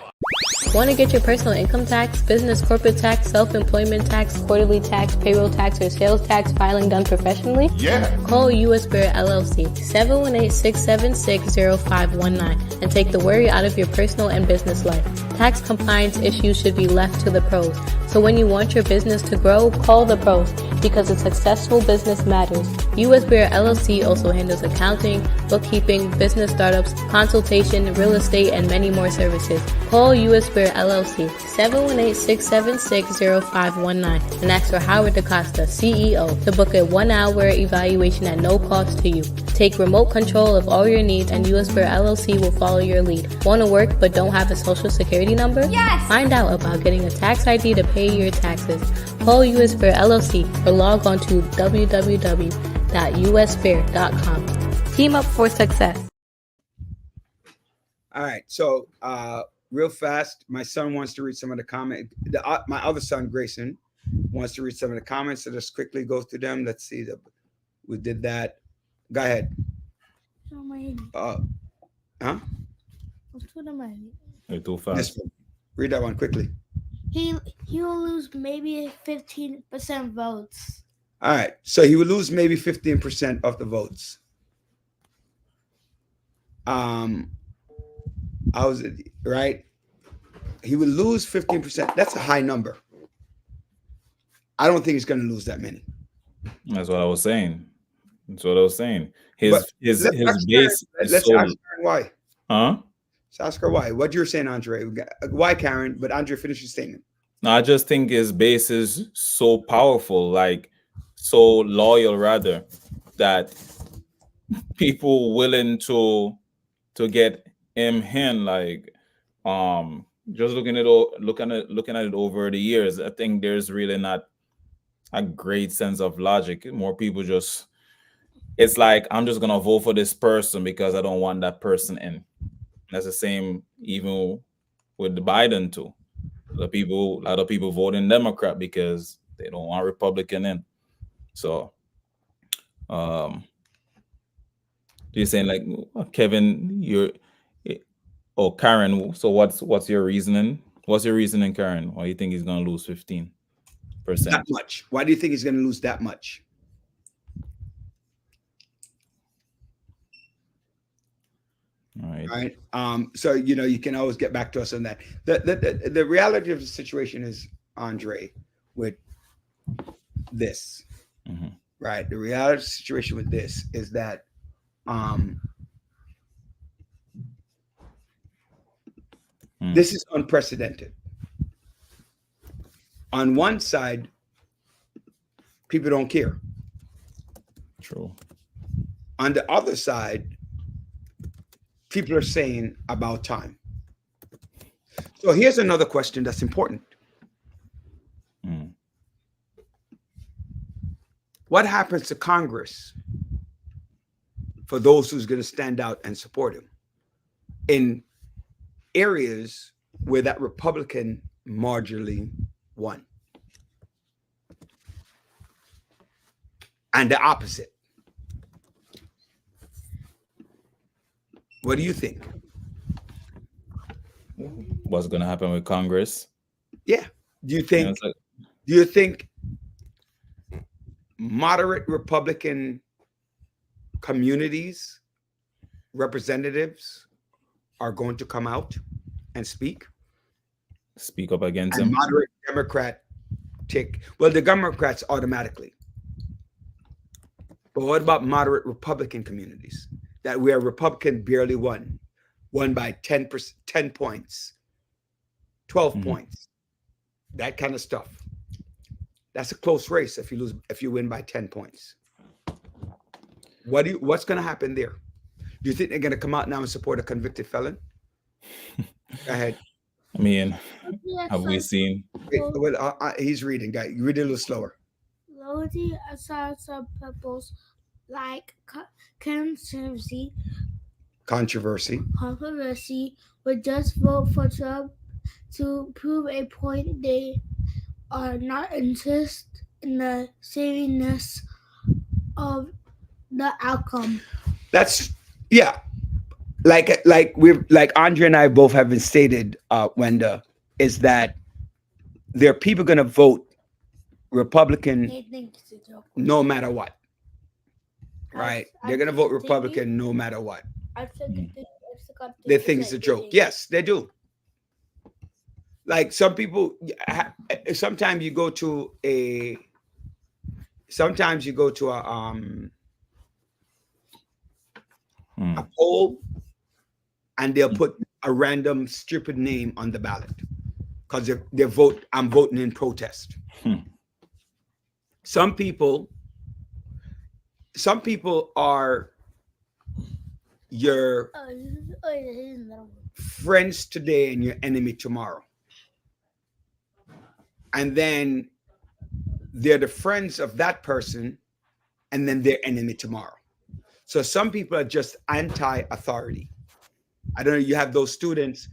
Speaker 8: Want to get your personal income tax, business corporate tax, self-employment tax, quarterly tax, payroll tax, or sales tax filing done professionally?
Speaker 9: Yeah.
Speaker 8: Call U.S. Spirit LLC 718-676-0519 and take the worry out of your personal and business life. Tax compliance issues should be left to the pros. So when you want your business to grow, call the pros because a successful business matters. U.S. Spirit LLC also handles accounting, bookkeeping, business startups, consultation, real estate, and many more services. Call U.S. Spirit LLC 718-676-0519 and ask for Howard DaCosta, CEO, to book a 1-hour evaluation at no cost to you. Take remote control of all your needs and U.S. Spirit LLC will follow your lead. Want to work but don't have a social security number?
Speaker 10: Yes!
Speaker 8: Find out about getting a tax ID to pay your taxes. Call U.S. Spirit LLC or log on to www.usspirit.com. Team up for success.
Speaker 2: All right. So, real fast, my son wants to read some of the comments. My other son, Grayson, wants to read some of the comments. So just quickly go through them. Let's see. We did that. Go ahead.
Speaker 5: You're too fast.
Speaker 2: Read that one quickly.
Speaker 10: He will lose maybe 15% votes.
Speaker 2: All right. So he will lose maybe 15% of the votes. Right? He would lose 15%. That's a high number. I don't think he's going to lose that many.
Speaker 5: That's what I was saying. His base.
Speaker 2: Let's ask Karen why.
Speaker 5: Huh?
Speaker 2: Let's ask her why. What you're saying, Andre? Why, Karen? But Andre, finish your statement.
Speaker 5: No, I just think his base is so powerful, like so loyal, rather, that people willing to get him in, like, just looking at it over the years. I think there's really not a great sense of logic. More people just, it's like, I'm just gonna vote for this person because I don't want that person in. That's the same even with Biden too. A lot of people voting Democrat because they don't want Republican in. So, you're saying, like, Kevin, Karen. So what's your reasoning? What's your reasoning, Karen? Why do you think he's going to lose 15%?
Speaker 2: That much. Why do you think he's going to lose that much?
Speaker 5: All right.
Speaker 2: Right. So you can always get back to us on that. The reality of the situation is, Andre, with this, right? The reality of the situation with this is that this is unprecedented. On one side, people don't care.
Speaker 5: True.
Speaker 2: On the other side, people are saying about time. So here's another question that's important. What happens to Congress for those who's going to stand out and support him in areas where that Republican marginally won? And the opposite. What do you think?
Speaker 5: What's going to happen with Congress?
Speaker 2: Yeah. Do you
Speaker 5: You know,
Speaker 2: think?
Speaker 5: it's like,
Speaker 2: Do you think moderate Republican communities, representatives, are going to come out and speak?
Speaker 5: speak up against
Speaker 2: And
Speaker 5: him.
Speaker 2: moderate Democrat well, the Democrats automatically. But what about moderate Republican communities that where Republican barely won by 10 points, 12
Speaker 5: Mhm.
Speaker 2: points, that kind of stuff. That's a close race if you win by 10 points. What's going to happen there? Do you think they're going to come out now and support a convicted felon? Go ahead.
Speaker 5: I mean, have we seen?
Speaker 2: He's reading, guy. You read it a little slower.
Speaker 10: Loyalty aside some purpose like controversy would just vote for Trump to prove a point they are not interested in the seriousness of the outcome.
Speaker 2: That's yeah. Like Andre and I both have been stated, Wenda, is that there are people going to vote Republican
Speaker 10: They think it's a joke.
Speaker 2: no matter what. Right?
Speaker 10: I
Speaker 2: They're going to vote
Speaker 10: think-
Speaker 2: Republican no matter what.
Speaker 10: I
Speaker 2: They think it's a joke. Yes, they do. Like some people, sometimes you go to a poll and they'll put a random stupid name on the ballot because I'm voting in protest. Some people are your friends today and your enemy tomorrow. And then they're the friends of that person and then their enemy tomorrow. So some people are just anti-authority. I don't know, you have those students,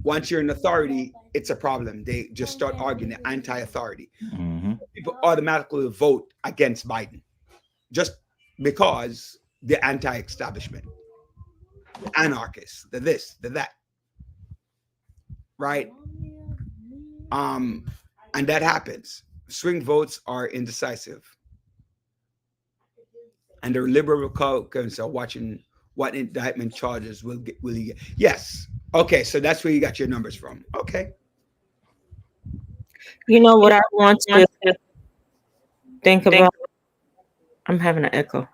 Speaker 2: once you're in authority, it's a problem. They just start arguing, they're anti-authority.
Speaker 5: Mhm.
Speaker 2: People automatically vote against Biden just because they're anti-establishment. Anarchists, they're this, they're that. Right? And that happens. Swing votes are indecisive. And the liberal Republicans are watching what indictment charges will he get. Yes. Okay, so that's where you got your numbers from. Okay.
Speaker 3: You know what I want to think about? I'm having an echo.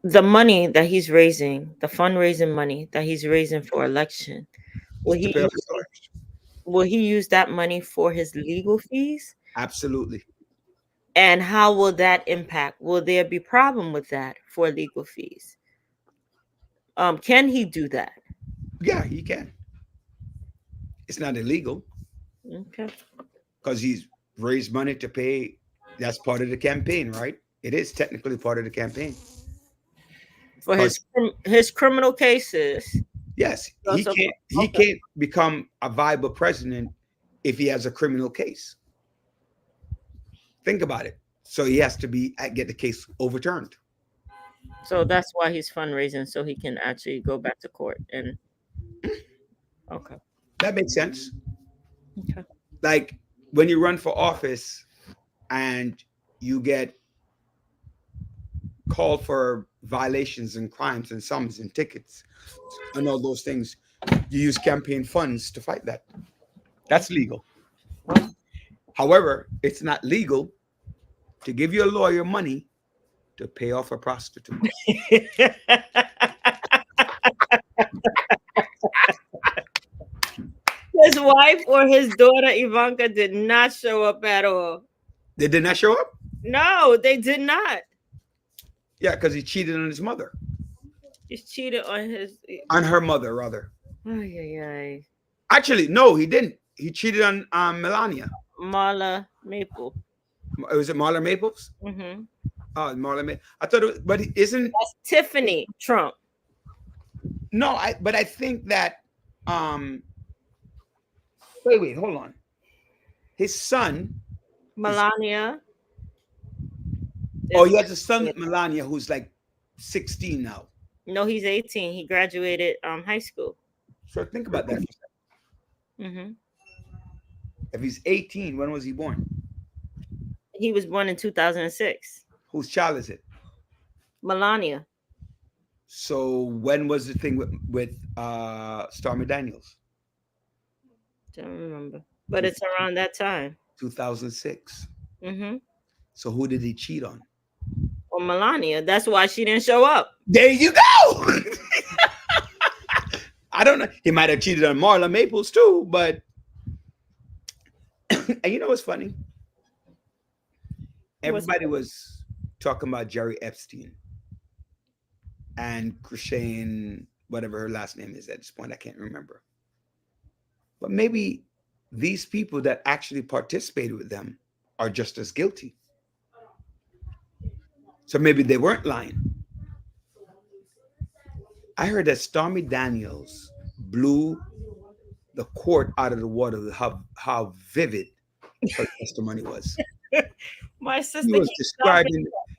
Speaker 3: The money that he's raising, the fundraising money that he's raising for election, will he use that money for his legal fees?
Speaker 2: Absolutely.
Speaker 3: And how will that impact? Will there be problem with that for legal fees? Can he do that?
Speaker 2: Yeah, he can. It's not illegal
Speaker 3: Okay.
Speaker 2: because he's raised money to pay. That's part of the campaign, right? It is technically part of the campaign.
Speaker 3: For his criminal cases.
Speaker 2: Yes, he can't become a viable president if he has a criminal case. Think about it. So he has to get the case overturned.
Speaker 3: So that's why he's fundraising, so he can actually go back to court and okay.
Speaker 2: That makes sense.
Speaker 3: Okay.
Speaker 2: Like when you run for office and you get called for violations and crimes and summons and tickets and all those things, you use campaign funds to fight that. That's legal. However, it's not legal to give your lawyer money to pay off a prostitute.
Speaker 3: His wife or his daughter Ivanka did not show up at all.
Speaker 2: They did not show up?
Speaker 3: No, they did not.
Speaker 2: Yeah, because he cheated on his mother.
Speaker 3: He's cheated
Speaker 2: On her mother, rather.
Speaker 3: Ay.
Speaker 2: Actually, no, he didn't. He cheated on Melania.
Speaker 3: Marla Maple.
Speaker 2: Was it Marla Maples?
Speaker 3: Mm-hmm.
Speaker 2: Oh, Marla Maples. I thought it was, but isn't
Speaker 3: That's Tiffany Trump.
Speaker 2: No, I think that wait, hold on. His son,
Speaker 3: Melania.
Speaker 2: he has a son, Melania, who's like 16 now.
Speaker 3: No, he's 18. He graduated high school.
Speaker 2: So think about that.
Speaker 3: Mm-hmm.
Speaker 2: If he's 18, when was he born?
Speaker 3: He was born in 2006.
Speaker 2: Whose child is it?
Speaker 3: Melania.
Speaker 2: So when was the thing with Stormy Daniels?
Speaker 3: Don't remember, but it's around that time.
Speaker 2: 2006.
Speaker 3: Mm-hmm.
Speaker 2: So who did he cheat on?
Speaker 3: Or Melania. That's why she didn't show up.
Speaker 2: There you go. I don't know. He might have cheated on Marla Maples too, but and you know what's funny? Everybody was talking about Jerry Epstein and Christiane, whatever her last name is at this point, I can't remember. But maybe these people that actually participated with them are just as guilty. So maybe they weren't lying. I heard that Stormy Daniels blew the court out of the water with how vivid her testimony was.
Speaker 3: My sister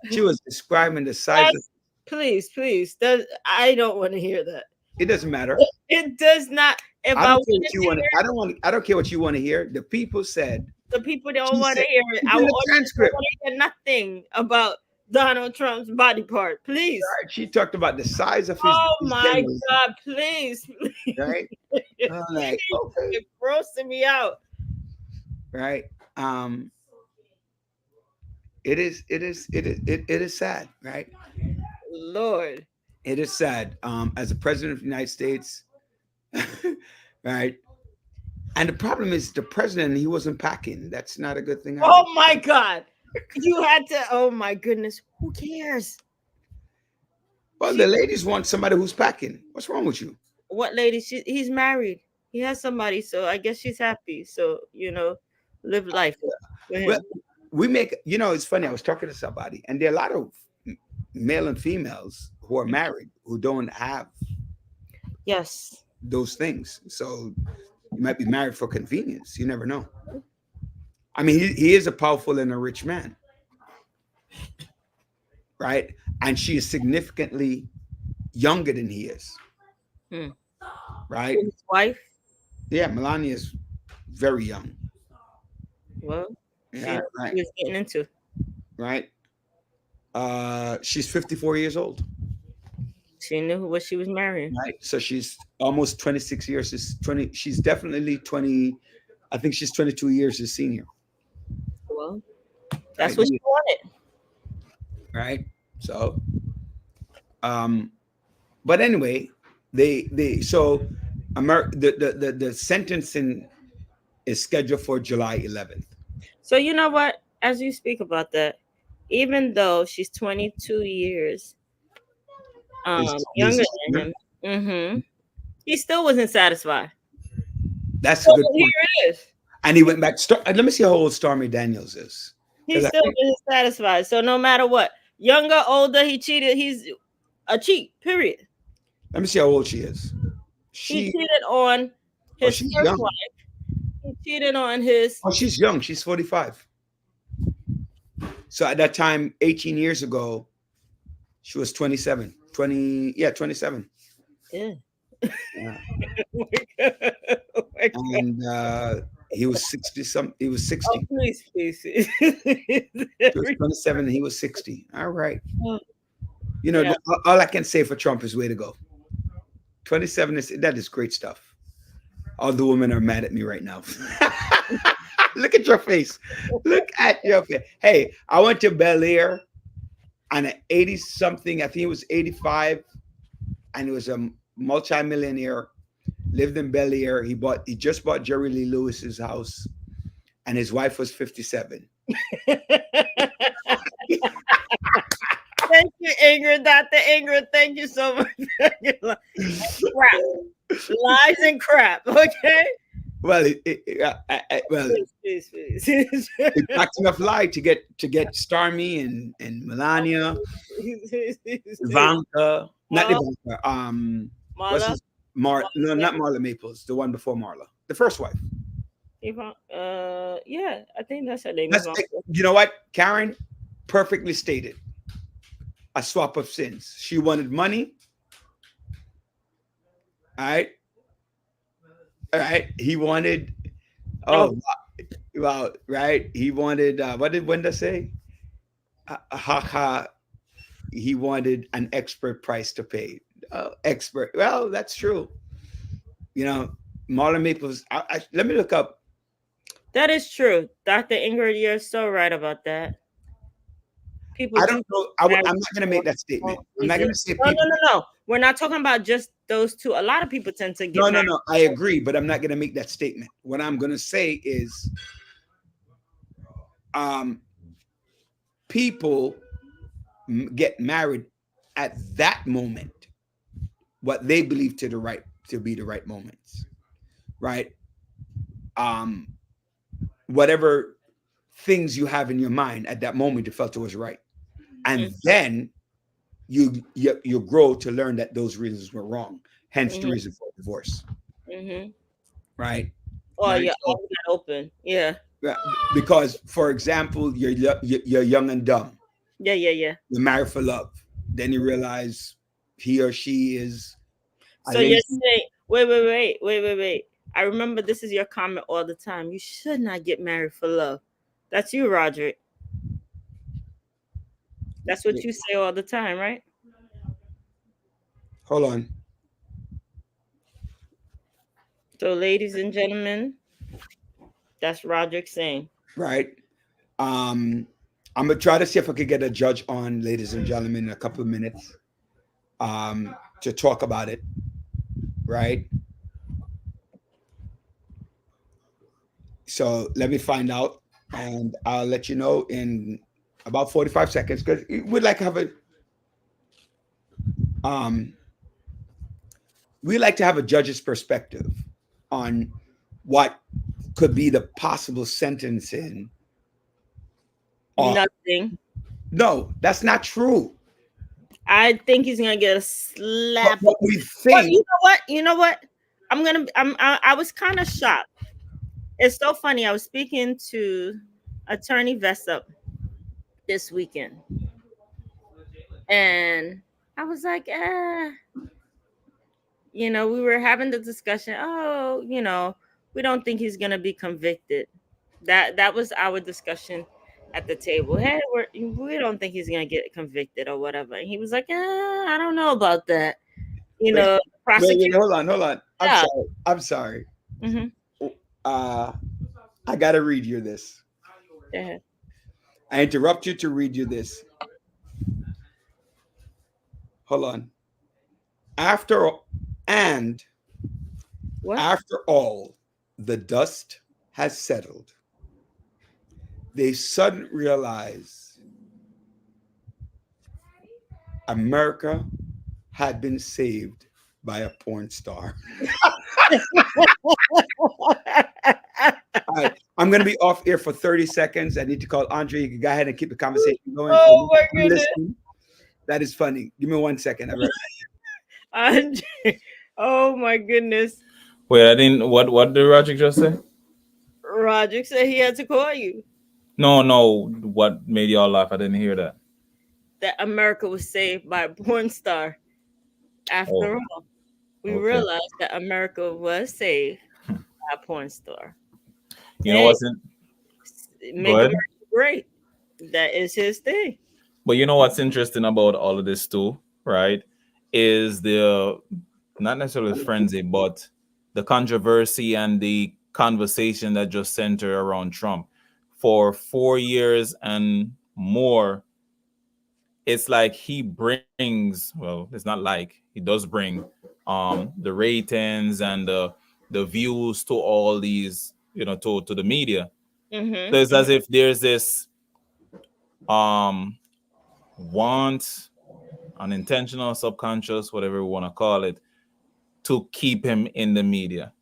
Speaker 2: She was describing the size of.
Speaker 3: Please. I don't want to hear that.
Speaker 2: It doesn't matter.
Speaker 3: It does not. If
Speaker 2: I don't care what you want to hear. The people said.
Speaker 3: The people don't want to hear it. I want to hear nothing about Donald Trump's body part, please.
Speaker 2: Right. She talked about the size of his.
Speaker 3: Oh
Speaker 2: his
Speaker 3: my
Speaker 2: genitals.
Speaker 3: God, please.
Speaker 2: Right. I'm like, okay.
Speaker 3: It's grossing me out.
Speaker 2: Right. It is sad, right?
Speaker 3: Lord.
Speaker 2: It is sad. As a president of the United States, right? And the problem is the president, he wasn't packing. That's not a good thing.
Speaker 3: Oh my God. You had to, oh my goodness. Who cares?
Speaker 2: Well, the ladies want somebody who's packing. What's wrong with you?
Speaker 3: What lady? He's married. He has somebody, so I guess she's happy. So, live life.
Speaker 2: Well, we make, it's funny. I was talking to somebody, and there are a lot of male and females who are married who don't have those things. So you might be married for convenience. You never know. I mean, he is a powerful and a rich man, right? And she is significantly younger than he is, right?
Speaker 3: His wife?
Speaker 2: Yeah, Melania is very young.
Speaker 3: Well,
Speaker 2: yeah, right.
Speaker 3: She was getting into.
Speaker 2: Right. She's 54 years old.
Speaker 3: She knew what she was marrying.
Speaker 2: Right. So she's almost 26 years. She's definitely 20. I think she's 22 years his senior.
Speaker 3: Well, that's what she wanted.
Speaker 2: Right. So, but anyway, the sentencing is scheduled for July 11th.
Speaker 3: So you know what? As you speak about that, even though she's 22 years younger than him, he still wasn't satisfied.
Speaker 2: That's a good point.
Speaker 3: Here it is.
Speaker 2: And he went back. Let me see how old Stormy Daniels is.
Speaker 3: He still wasn't satisfied. So no matter what, younger, older, he cheated. He's a cheat. Period.
Speaker 2: Let me see how old she is.
Speaker 3: He cheated on his first wife. He cheated on his.
Speaker 2: Oh, she's young. She's 45. So at that time, 18 years ago, she was 27. 27.
Speaker 3: Yeah.
Speaker 2: And he was 60. He was 60.
Speaker 3: Oh, please.
Speaker 2: She was 27 and he was 60. All right. All I can say for Trump is way to go. 27 that is great stuff. All the women are mad at me right now. Look at your face. Look at your face. Hey, I went to Bel Air and at 80 something, I think it was 85, and he was a multi-millionaire, lived in Bel Air. He just bought Jerry Lee Lewis's house, and his wife was 57.
Speaker 3: Thank you, Ingrid. Dr. Ingrid, thank you so much. Crap. Lies and crap, okay?
Speaker 2: Well,
Speaker 3: please.
Speaker 2: He packed enough lie to get Stormy and Melania, Ivanka, not Ivanka.
Speaker 3: Marla?
Speaker 2: No, not Marla Maples. The one before Marla, the first wife.
Speaker 3: Yeah, I think that's her name.
Speaker 2: You know what, Karen? Perfectly stated. A swap of sins. She wanted money. All right. right? He wanted, oh, well, right? He wanted, what did Wenda say? He wanted an expert price to pay. Expert. Well, that's true. You know, Marlon Maples. Let me look up.
Speaker 3: That is true. Dr. Ingrid, you're so right about that. People
Speaker 2: I don't know. I'm not going to make that statement. I'm not going to say people.
Speaker 3: No. We're not talking about just those two. A lot of people tend to get married.
Speaker 2: No. I agree, but I'm not going to make that statement. What I'm going to say is, people get married at that moment, what they believe to be the right moments, right? Whatever things you have in your mind at that moment, you felt it was right, and then you grow to learn that those reasons were wrong. Hence the reason for divorce, right?
Speaker 3: Oh,
Speaker 2: right?
Speaker 3: yeah, so, open, yeah.
Speaker 2: Because, for example, you're young and dumb.
Speaker 3: Yeah. You're
Speaker 2: married for love. Then you realize he or she is.
Speaker 3: So you're saying, wait. I remember this is your comment all the time. You should not get married for love. That's you, Roderick. That's what you say all the time, right?
Speaker 2: Hold on.
Speaker 3: So, ladies and gentlemen, that's Roderick saying.
Speaker 2: Right. I'm gonna try to see if I could get a judge on, ladies and gentlemen, in a couple of minutes, to talk about it. Right. So let me find out, and I'll let you know in about 45 seconds, because we'd like to have a judge's perspective on what could be the possible sentencing.
Speaker 3: Nothing.
Speaker 2: No, that's not true.
Speaker 3: I think he's gonna get a slap.
Speaker 2: But what we think.
Speaker 3: Well, you know what? I was kind of shocked. It's so funny. I was speaking to Attorney Vessup this weekend, and I was like, we were having the discussion. Oh, we don't think he's gonna be convicted. That was our discussion at the table. Hey, we don't think he's gonna get convicted or whatever. And he was like, I don't know about that. Prosecutor.
Speaker 2: Wait, hold on. I'm sorry.
Speaker 3: Mm-hmm.
Speaker 2: I gotta read you this.
Speaker 3: Go ahead.
Speaker 2: I interrupt you to read you this. Hold on. After all the dust has settled, they suddenly realize America had been saved by a porn star. All right, I'm going to be off air for 30 seconds. I need to call Andre. You can go ahead and keep the conversation going.
Speaker 3: Oh, my goodness.
Speaker 2: That is funny. Give me 1 second.
Speaker 3: Andre. Oh, my goodness.
Speaker 5: Wait, I didn't. What did Roderick just say?
Speaker 3: Roderick said he had to call you.
Speaker 5: No. What made y'all laugh? I didn't hear that.
Speaker 3: That America was saved by a porn star. After all, we realized that America was saved by a porn star.
Speaker 5: You know what's
Speaker 3: make America great. That is his thing.
Speaker 5: But you know what's interesting about all of this too, right? Is the not necessarily frenzy, but the controversy and the conversation that just centered around Trump for 4 years and more. It's like he brings, well, it's not like he does bring the ratings and the views to all these, to the media.
Speaker 3: Mm-hmm.
Speaker 5: So it's as if there's this want, unintentional, subconscious, whatever we want to call it, to keep him in the media.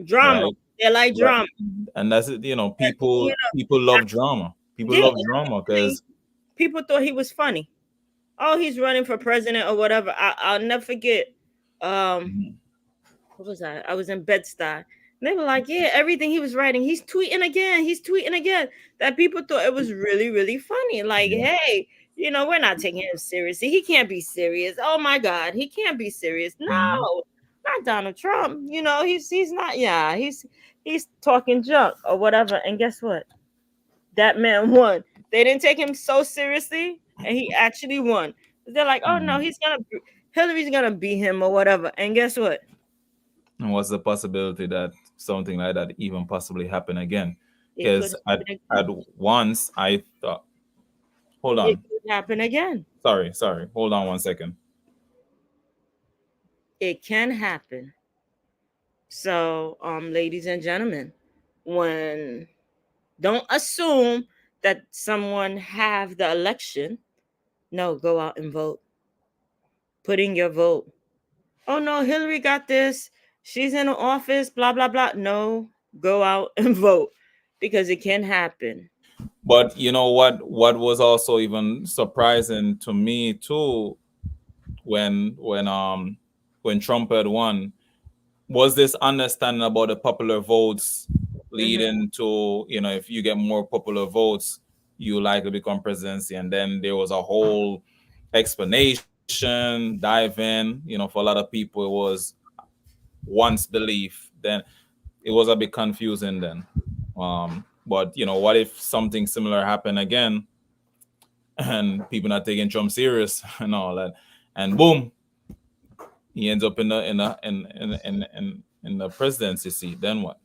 Speaker 3: Drama. Right? They like drama.
Speaker 5: And that's it, people love drama. People love drama because
Speaker 3: people thought he was funny. Oh, he's running for president or whatever. I'll never forget. What was I? I was in Bed-Stuy. And they were like, yeah, everything he was writing, he's tweeting again. That people thought it was really, really funny. Like, hey, we're not taking him seriously. He can't be serious. Oh my God, he can't be serious. No, not Donald Trump. You know, he's not. Yeah, he's talking junk or whatever. And guess what? That man won. They didn't take him so seriously, and he actually won. They're like, oh no, Hillary's gonna beat him or whatever. And guess what?
Speaker 5: And what's the possibility that something like that even possibly happen again? Because at once I thought, hold on,
Speaker 3: it could happen again.
Speaker 5: Sorry, hold on 1 second.
Speaker 3: It can happen. So, ladies and gentlemen, don't assume that someone have the election. No, go out and vote. Put in your vote. Oh no, Hillary got this. She's in the office, blah, blah, blah. No, go out and vote because it can happen.
Speaker 5: But you know what was also even surprising to me too, when Trump had won, was this understanding about the popular votes leading to, you know, if you get more popular votes, you likely become presidency. And then there was a whole explanation, dive in, you know, for a lot of people, it was once belief. Then it was a bit confusing then. But, you know, what if something similar happened again and people not taking Trump serious and all that, and boom, he ends up in the presidency seat? Then what?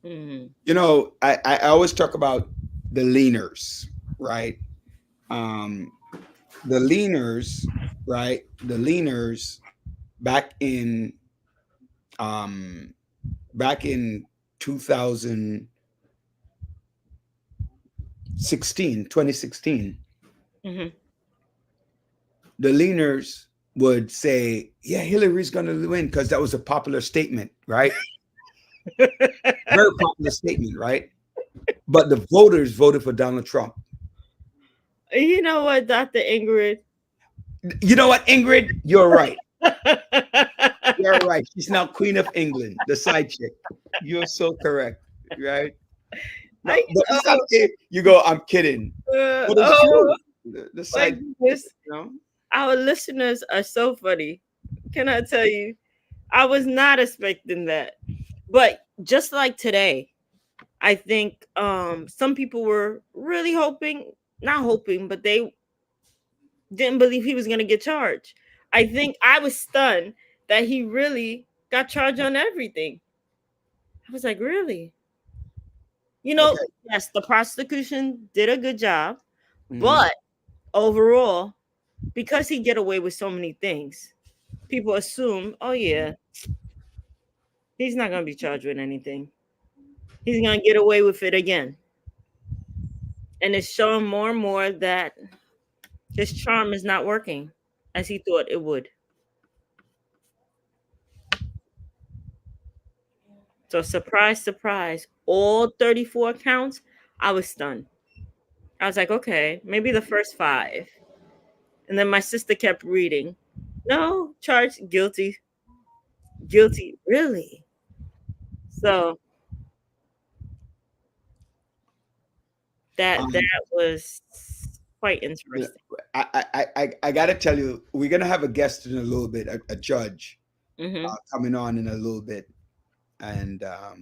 Speaker 2: You know, I always talk about the leaners, right? The leaners, right? The leaners back in 2016, the leaners would say, yeah, Hillary's going to win because that was a popular statement, right? Very popular statement, right? But the voters voted for Donald Trump.
Speaker 3: You know what, Dr. Ingrid?
Speaker 2: You know what, Ingrid? You're right. You're right. She's now Queen of England, the side chick. You're so correct, right? No, but it's okay. You go, I'm kidding. But it's true. The side, you know?
Speaker 3: Our listeners are so funny. Can I tell you? I was not expecting that. But just like today, I think some people were really not hoping, but they didn't believe he was going to get charged. I think I was stunned that he really got charged on everything. I was like, really? You know, yes, the prosecution did a good job, but overall, because he get away with so many things, people assume, oh yeah, he's not going to be charged with anything. He's going to get away with it again. And it's showing more and more that his charm is not working as he thought it would. So surprise, surprise, all 34 counts, I was stunned. I was like, okay, maybe the first 5. And then my sister kept reading. No, charged guilty. Guilty, really? So that was quite interesting.
Speaker 2: I got to tell you, we're going to have a guest in a little bit, a judge coming on in a little bit. And to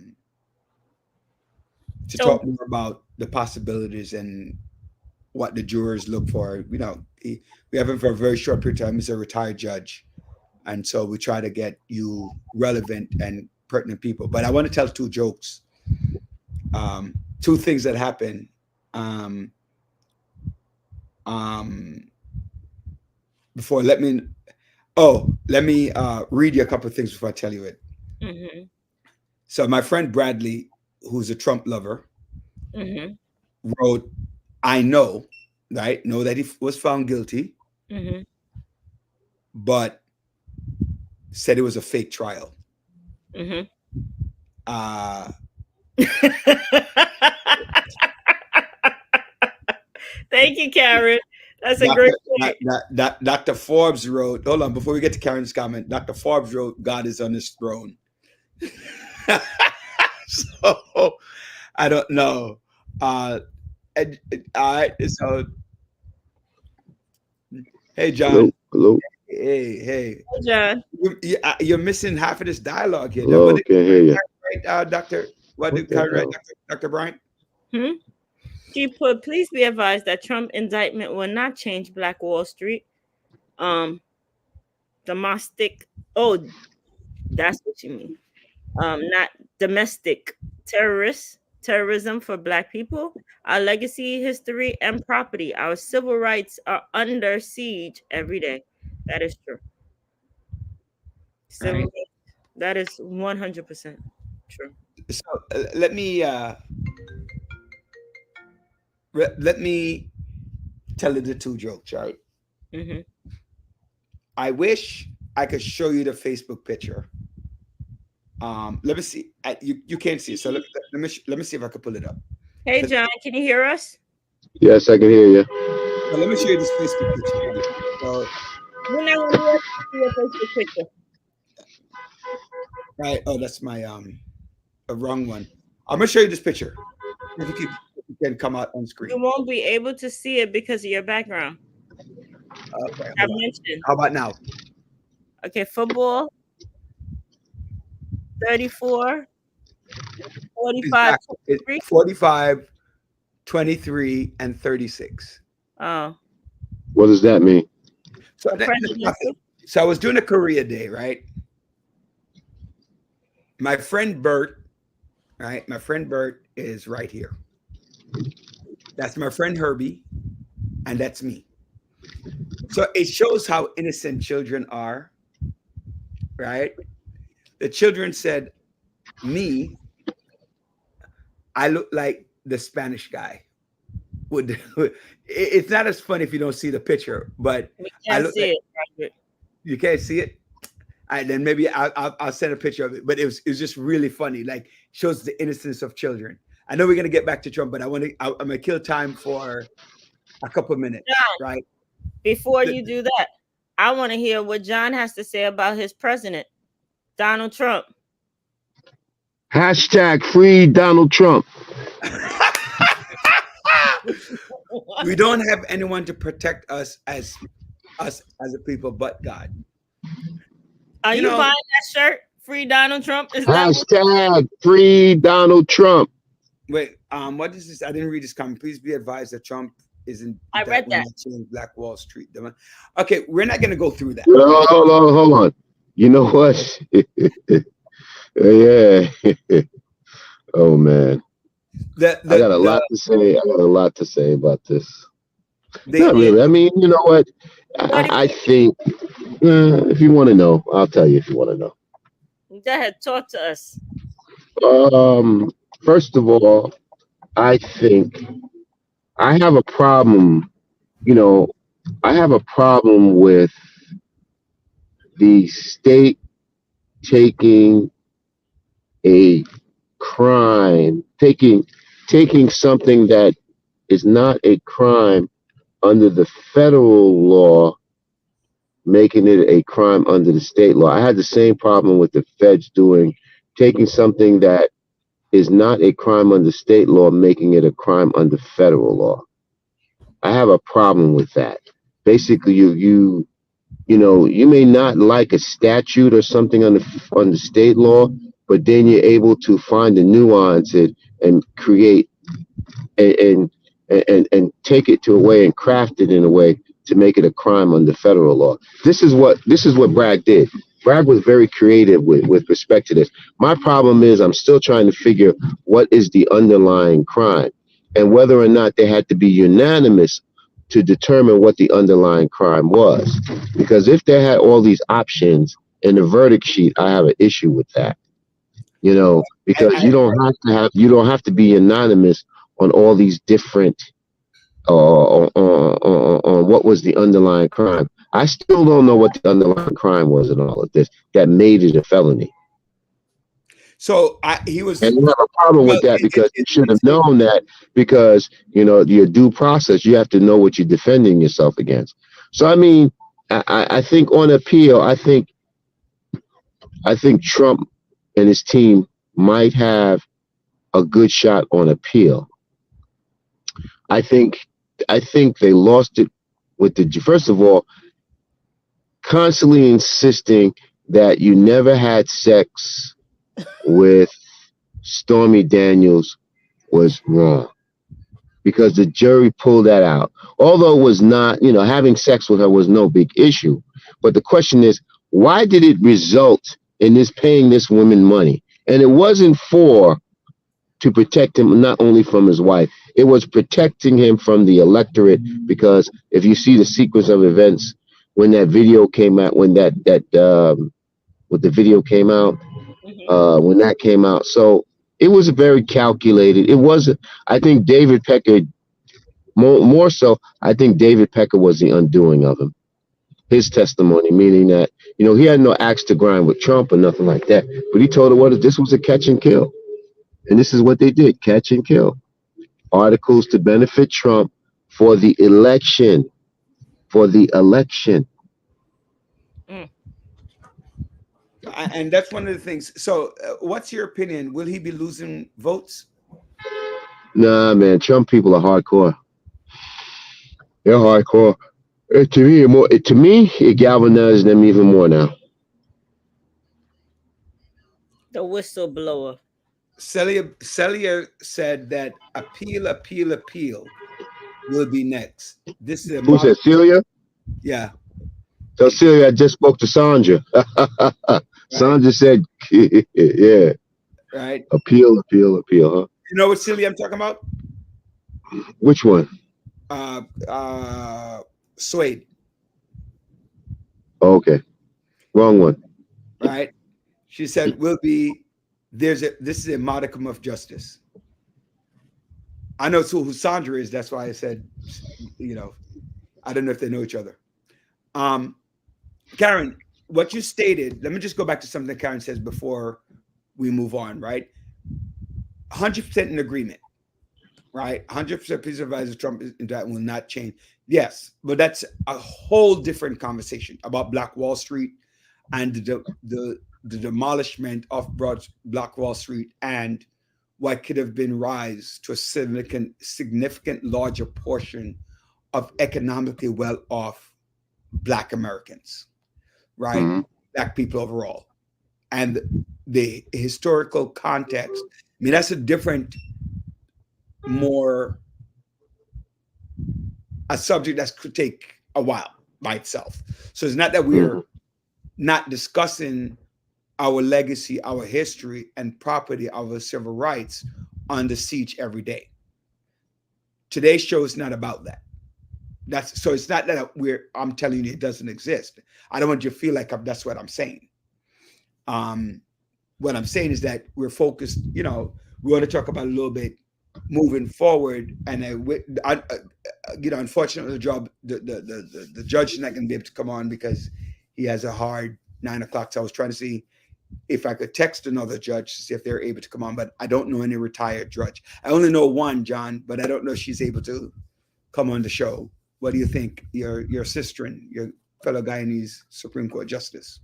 Speaker 2: talk more about the possibilities and what the jurors look for. You know, we have him for a very short period of time. He's a retired judge. And so we try to get you relevant and pertinent people. But I want to tell 2 jokes. 2 things that happened. Before, let me read you a couple of things before I tell you it. So my friend Bradley, who's a Trump lover, wrote, I know that he was found guilty, but said it was a fake trial.
Speaker 3: Thank you, Karen. That's a great point.
Speaker 2: Dr. Forbes wrote, hold on, before we get to Karen's comment, Dr. Forbes wrote, God is on his throne. So I don't know. All right. So, hey, John.
Speaker 9: Hello.
Speaker 2: Hey.
Speaker 3: John.
Speaker 2: You're missing half of this dialogue here.
Speaker 9: Hello, can't hear you.
Speaker 2: Right, Doctor? What did
Speaker 9: Okay,
Speaker 2: right, Dr. Bryant?
Speaker 3: She put, please be advised that Trump indictment will not change Black Wall Street. Domestic. Oh, that's what you mean. Not domestic terrorism for Black people. Our legacy, history, and property. Our civil rights are under siege every day. That is true. Civil rights, that is 100% true.
Speaker 2: So let me tell you the two jokes, right? I wish I could show you the Facebook picture. Let me see. You can't see it, so let me see if I can pull it up.
Speaker 3: Hey, John, can you hear us?
Speaker 9: Yes, I can hear you.
Speaker 2: Well, let me show you this Facebook picture. So,
Speaker 3: we're not going to see your Facebook picture.
Speaker 2: Right. Oh, that's my a wrong one. I'm gonna show you this picture. If you can come out on screen.
Speaker 3: You won't be able to see it because of your background.
Speaker 2: Okay.
Speaker 3: I mentioned.
Speaker 2: How about now?
Speaker 3: Okay, football. 34, 45,
Speaker 2: exactly. 45, 23, and 36.
Speaker 3: Oh.
Speaker 9: What does that mean?
Speaker 2: So I was doing a Korea day, right? My friend Bert, right? My friend Bert is right here. That's my friend Herbie, and that's me. So it shows how innocent children are, right? The children said, me, I look like the Spanish guy. It's not as funny if you don't see the picture, but I look like, you can't see it? All right, then maybe I'll send a picture of it. But it was just really funny. Like, shows the innocence of children. I know we're gonna get back to Trump, but I'm gonna kill time for a couple minutes,
Speaker 3: John,
Speaker 2: right?
Speaker 3: Before you do that, I want to hear what John has to say about his president, Donald Trump.
Speaker 9: Hashtag free Donald Trump.
Speaker 2: We don't have anyone to protect us as a people but God.
Speaker 3: Are you buying that shirt? Free Donald Trump? Is
Speaker 9: Hashtag free Donald Trump.
Speaker 2: Wait, what is this? I didn't read this comment. Please be advised that Trump isn't.
Speaker 3: I read that.
Speaker 2: Black Wall Street. Okay, we're not going to go through that.
Speaker 9: Hold on. You know what? Yeah. Oh man. I got a lot to say. I got a lot to say about this. Not really. I mean, you know what? I think if you want to know, I'll tell you if you want to know.
Speaker 3: Go ahead, talk to us.
Speaker 9: First of all, I think I have a problem. You know, I have a problem with the state taking a crime, taking something that is not a crime under the federal law, making it a crime under the state law. I had the same problem with the feds taking something that is not a crime under state law, making it a crime under federal law. I have a problem with that. Basically, you may not like a statute or something under state law, but then you're able to find the nuance and create and take it to a way and craft it in a way to make it a crime under federal law. This is what Bragg did. Bragg was very creative with respect to this. My problem is I'm still trying to figure what is the underlying crime and whether or not they had to be unanimous to determine what the underlying crime was. Because if they had all these options in the verdict sheet, I have an issue with that. You know, because you don't have to be unanimous on all these different on what was the underlying crime. I still don't know what the underlying crime was in all of this that made it a felony.
Speaker 2: So he was,
Speaker 9: and you have a problem with that because you should have known that, because your due process, you have to know what you're defending yourself against. So I mean, I think on appeal, I think Trump and his team might have a good shot on appeal. I think they lost it with first of all, constantly insisting that you never had sex with Stormy Daniels was wrong, because the jury pulled that out. Although it was not, having sex with her was no big issue. But the question is, why did it result in this paying this woman money? And it wasn't to protect him not only from his wife, it was protecting him from the electorate, because if you see the sequence of events when that video came out, when the video came out, when that came out, so it was very calculated. It wasn't. I think David Pecker, more so, I think David Pecker was the undoing of him. His testimony, meaning that he had no axe to grind with Trump or nothing like that, but he told her this was a catch and kill. And this is what they did, catch and kill. Articles to benefit Trump for the election.
Speaker 2: And that's one of the things. So what's your opinion? Will he be losing votes?
Speaker 9: Nah, man, Trump people are hardcore. They're hardcore. To me, it galvanized them even more now.
Speaker 3: The whistleblower.
Speaker 2: Celia said that appeal will be next. This is
Speaker 9: Who said, Celia?
Speaker 2: Yeah.
Speaker 9: So Celia, I just spoke to Sandra. Sandra said, yeah.
Speaker 2: Right.
Speaker 9: Appeal, huh?
Speaker 2: You know what Celia I'm talking about?
Speaker 9: Which one?
Speaker 2: Suede.
Speaker 9: Okay. Wrong one.
Speaker 2: Right. She said, this is a modicum of justice. I know who Sandra is. That's why I said, I don't know if they know each other. Karen, what you stated, let me just go back to something that Karen says before we move on, right? 100% in agreement, right? 100% piece of advice Trump that will not change. Yes, but that's a whole different conversation about Black Wall Street and the demolishment of Black Wall Street and what could have been rise to a significant larger portion of economically well-off Black Americans, right? Mm-hmm. Black people overall. And the historical context, I mean, that's a different, a subject that could take a while by itself. So it's not that we're not discussing our legacy, our history, and property, our civil rights under siege every day. Today's show is not about that. So it's not that I'm telling you it doesn't exist. I don't want you to feel like that's what I'm saying. What I'm saying is that we're focused, we want to talk about a little bit moving forward. And unfortunately, the judge is not going to be able to come on because he has a hard 9 o'clock. So I was trying to see if I could text another judge to see if they're able to come on, but I don't know any retired judge. I only know one, John, but I don't know if she's able to come on the show. What do you think? Your sister and your fellow Guyanese Supreme Court Justice.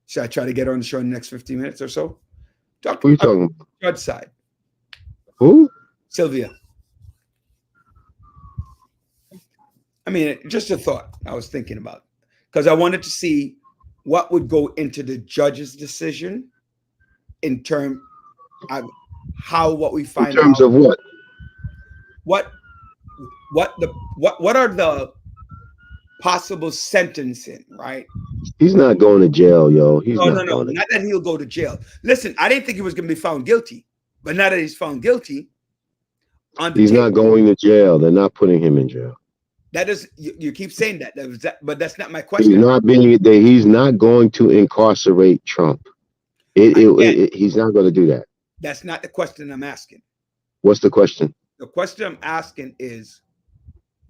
Speaker 2: Should I try to get her on the show in the next 15 minutes or so?
Speaker 9: Who are you talking about?
Speaker 2: Judge side.
Speaker 9: Who?
Speaker 2: Sylvia. I mean, just a thought I was thinking about, because I wanted to see what would go into the judge's decision in terms of what we find out.
Speaker 9: In terms of what?
Speaker 2: What are the possible sentencing, right?
Speaker 9: He's not going to jail, yo.
Speaker 2: No. Not that he'll go to jail. Listen, I didn't think he was going to be found guilty, but now that he's found guilty,
Speaker 9: he's not going to jail. They're not putting him in jail.
Speaker 2: That is, you keep saying that, but that's not my question.
Speaker 9: He's not going to incarcerate Trump. He's not going to do that.
Speaker 2: That's not the question I'm asking.
Speaker 9: What's the question?
Speaker 2: The question I'm asking is,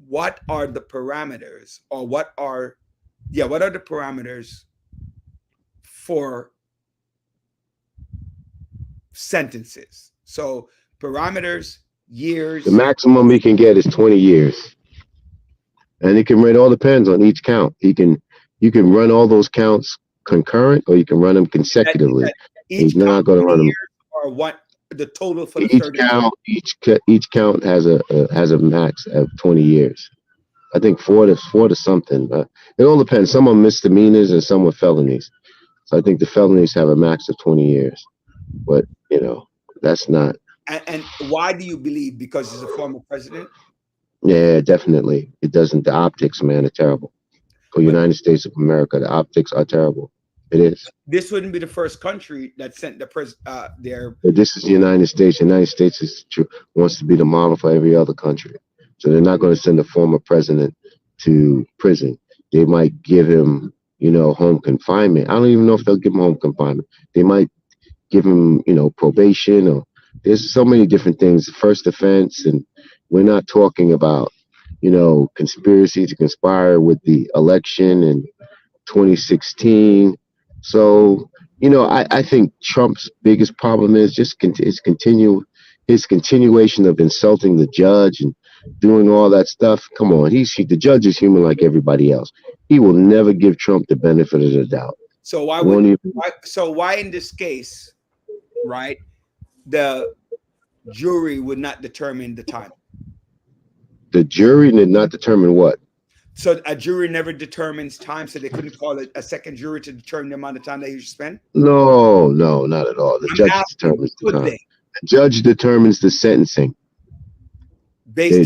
Speaker 2: what are the parameters, or what are the parameters for sentences? So parameters, years.
Speaker 9: The maximum he can get is 20 years. And it all depends on each count. You can run all those counts concurrent, or you can run them consecutively. He's not going to run them.
Speaker 2: Or what the total for
Speaker 9: each count has a max of 20 years. I think 4 to something. It all depends. Some are misdemeanors and some are felonies. So I think the felonies have a max of 20 years. But, you know, that's not.
Speaker 2: And why do you believe? Because he's a former president?
Speaker 9: Yeah, definitely. It doesn't. The optics, man, are terrible. For United States of America, the optics are terrible. It is.
Speaker 2: This wouldn't be the first country that sent their.
Speaker 9: But this is the United States. The United States wants to be the model for every other country. So they're not going to send a former president to prison. They might give him, you know, home confinement. I don't even know if they'll give him home confinement. They might give him, you know, probation, or there's so many different things. First offense, and we're not talking about, you know, conspiracy to conspire with the election in 2016. So, you know, I think Trump's biggest problem is just his continuation of insulting the judge and doing all that stuff. Come on, the judge is human like everybody else. He will never give Trump the benefit of the doubt.
Speaker 2: So why in this case, right, the jury would not determine the time?
Speaker 9: The jury did not determine what?
Speaker 2: So a jury never determines time, so they couldn't call it a second jury to determine the amount of time that you should spend?
Speaker 9: No, not at all. The judge determines the time. The judge determines the sentencing. They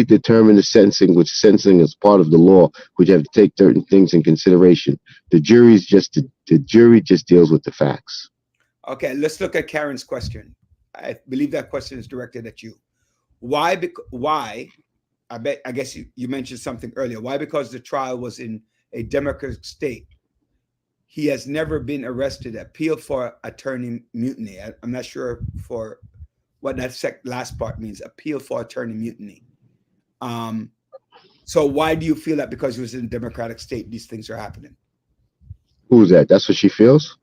Speaker 9: determine the sentencing, which sentencing is part of the law, which have to take certain things in consideration. The jury just deals with the facts.
Speaker 2: Okay, let's look at Karen's question. I believe that question is directed at you. Why? I guess you mentioned something earlier. Why? Because the trial was in a Democratic state. He has never been arrested, appealed for attorney mutiny. I'm not sure for what that last part means, appeal for attorney mutiny. So why do you feel that because he was in a Democratic state, these things are happening?
Speaker 9: Who's that? That's what she feels?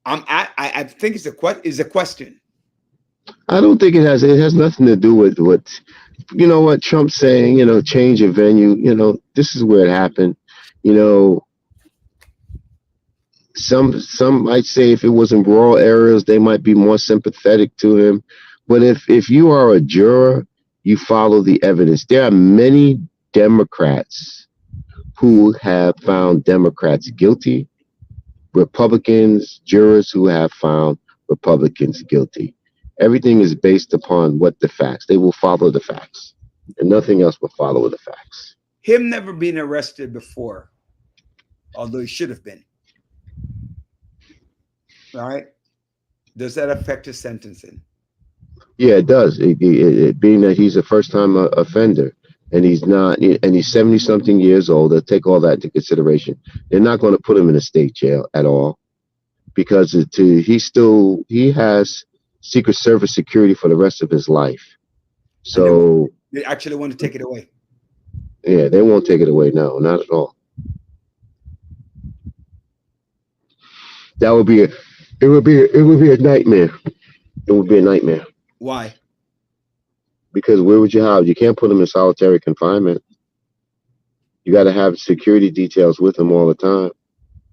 Speaker 2: I think it's a question.
Speaker 9: I don't think it has nothing to do with what, you know, what Trump's saying, you know, change of venue, you know, this is where it happened. You know, some might say if it was in rural areas, they might be more sympathetic to him. But if you are a juror, you follow the evidence. There are many Democrats who have found Democrats guilty, Republicans, jurors who have found Republicans guilty. Everything is based upon what the facts. They will follow the facts, and nothing else will follow the facts.
Speaker 2: Him never being arrested before, although he should have been. All right. Does that affect his sentencing?
Speaker 9: Yeah, it does. It being that he's a first-time offender, and he's 70-something years old, they'll take all that into consideration. They're not going to put him in a state jail at all, because he has Secret Service security for the rest of his life. So
Speaker 2: they actually want to take it away.
Speaker 9: Yeah, they won't take it away. No, not at all. It would be a nightmare. It would be a nightmare.
Speaker 2: Why?
Speaker 9: Because where would you have? You can't put them in solitary confinement. You got to have security details with them all the time,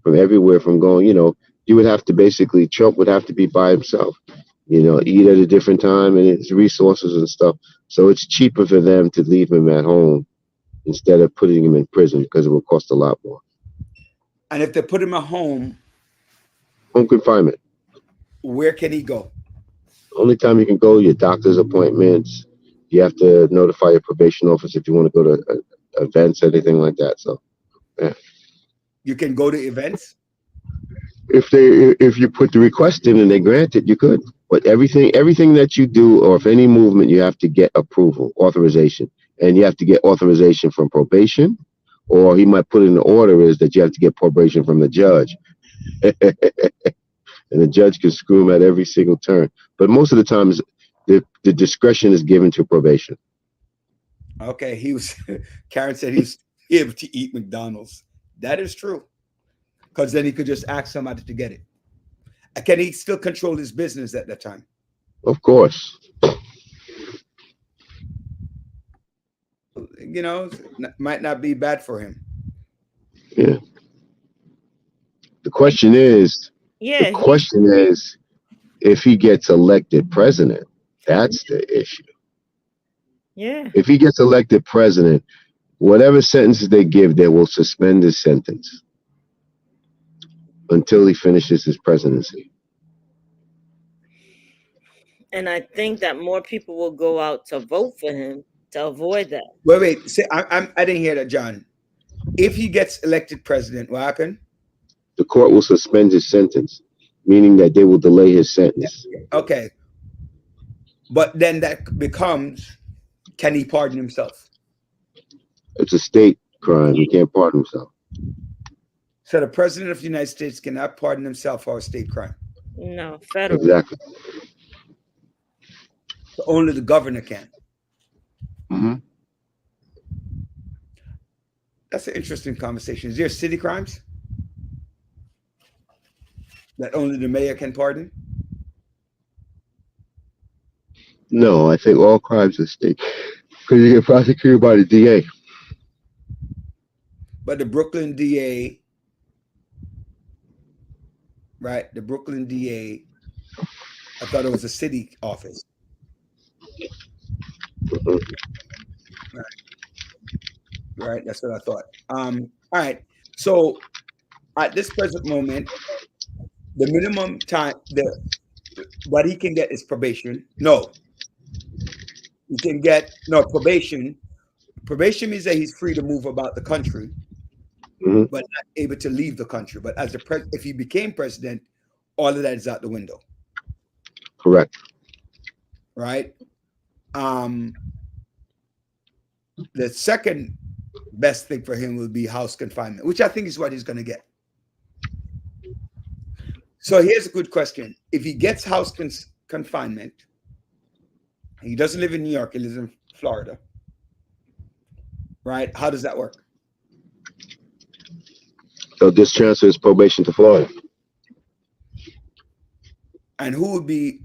Speaker 9: from everywhere, from going, you know, you would have to basically, Trump would have to be by himself, you know, eat at a different time and his resources and stuff. So it's cheaper for them to leave him at home instead of putting him in prison, because it will cost a lot more.
Speaker 2: And if they put him at home
Speaker 9: confinement,
Speaker 2: where can he go?
Speaker 9: Only time you can go, your doctor's appointments. You have to notify your probation office if you want to go to events, anything like that. So, yeah.
Speaker 2: You can go to events?
Speaker 9: If you put the request in and they grant it, you could. But everything that you do, or if any movement, you have to get approval, authorization. And you have to get authorization from probation, or he might put in the order is that you have to get probation from the judge. And the judge can screw him at every single turn. But most of the times, the discretion is given to probation.
Speaker 2: Okay, Karen said he's able to eat McDonald's. That is true. Because then he could just ask somebody to get it. Can he still control his business at that time?
Speaker 9: Of course.
Speaker 2: You know, might not be bad for him.
Speaker 9: Yeah. The question is, if he gets elected president, that's the issue.
Speaker 3: Yeah.
Speaker 9: If he gets elected president, whatever sentences they give, they will suspend his sentence until he finishes his presidency.
Speaker 3: And I think that more people will go out to vote for him to avoid that.
Speaker 2: Wait. Say, I didn't hear that, John. If he gets elected president, what happened?
Speaker 9: The court will suspend his sentence, meaning that they will delay his sentence.
Speaker 2: Okay. But then that becomes, can he pardon himself?
Speaker 9: It's a state crime. He can't pardon himself.
Speaker 2: So the president of the United States cannot pardon himself for a state crime.
Speaker 3: No, federal.
Speaker 9: Exactly.
Speaker 2: So only the governor can.
Speaker 9: Mm-hmm.
Speaker 2: That's an interesting conversation. Is there city crimes that only the mayor can pardon?
Speaker 9: No, I think all crimes are state because you get prosecuted by the DA.
Speaker 2: But the Brooklyn DA, right? The Brooklyn DA, I thought it was a city office.
Speaker 9: Mm-hmm.
Speaker 2: Right, that's what I thought. All right. So at this present moment, the minimum time what he can get is probation. No. He can get probation. Probation means that he's free to move about the country,
Speaker 9: Mm-hmm.
Speaker 2: but not able to leave the country. But as if he became president, all of that is out the window.
Speaker 9: Correct.
Speaker 2: Right? The second best thing for him would be house confinement, which I think is what he's going to get. So here's a good question. If he gets house confinement, he doesn't live in New York, he lives in Florida, right? How does that work?
Speaker 9: So this transfers his probation to Florida.
Speaker 2: And who would be,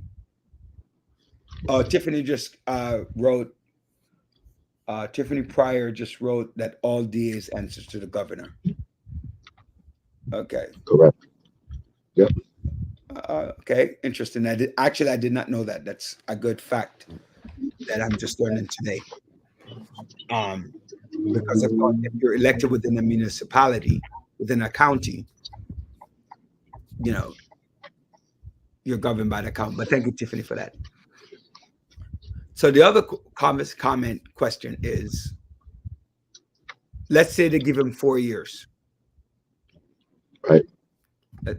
Speaker 2: Tiffany just wrote, Tiffany Pryor just wrote that all DAs answers to the governor. Okay.
Speaker 9: Correct. Yep.
Speaker 2: Okay, interesting. I did not know that. That's a good fact that I'm just learning today. Because I thought if you're elected within a municipality, within a county, you're governed by the county. But thank you, Tiffany, for that. So the other comment question is, let's say they give him 4 years.
Speaker 9: Right.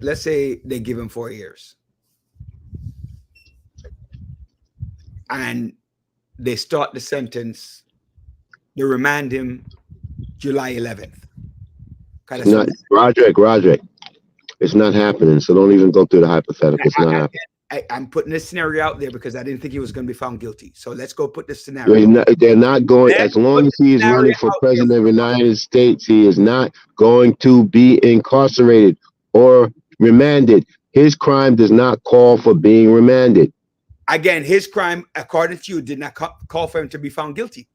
Speaker 2: Let's say they give him 4 years. And they start the sentence, they remand him July 11th.
Speaker 9: Not, Roderick, it's not happening. So don't even go through the hypothetical. It's not happening.
Speaker 2: I'm putting this scenario out there because I didn't think he was going to be found guilty. So let's go put this scenario.
Speaker 9: They're not going, as long as he is running for president of the United States, he is not going to be incarcerated or remanded. His crime does not call for being remanded.
Speaker 2: Again, his crime, according to you, did not call for him to be found guilty.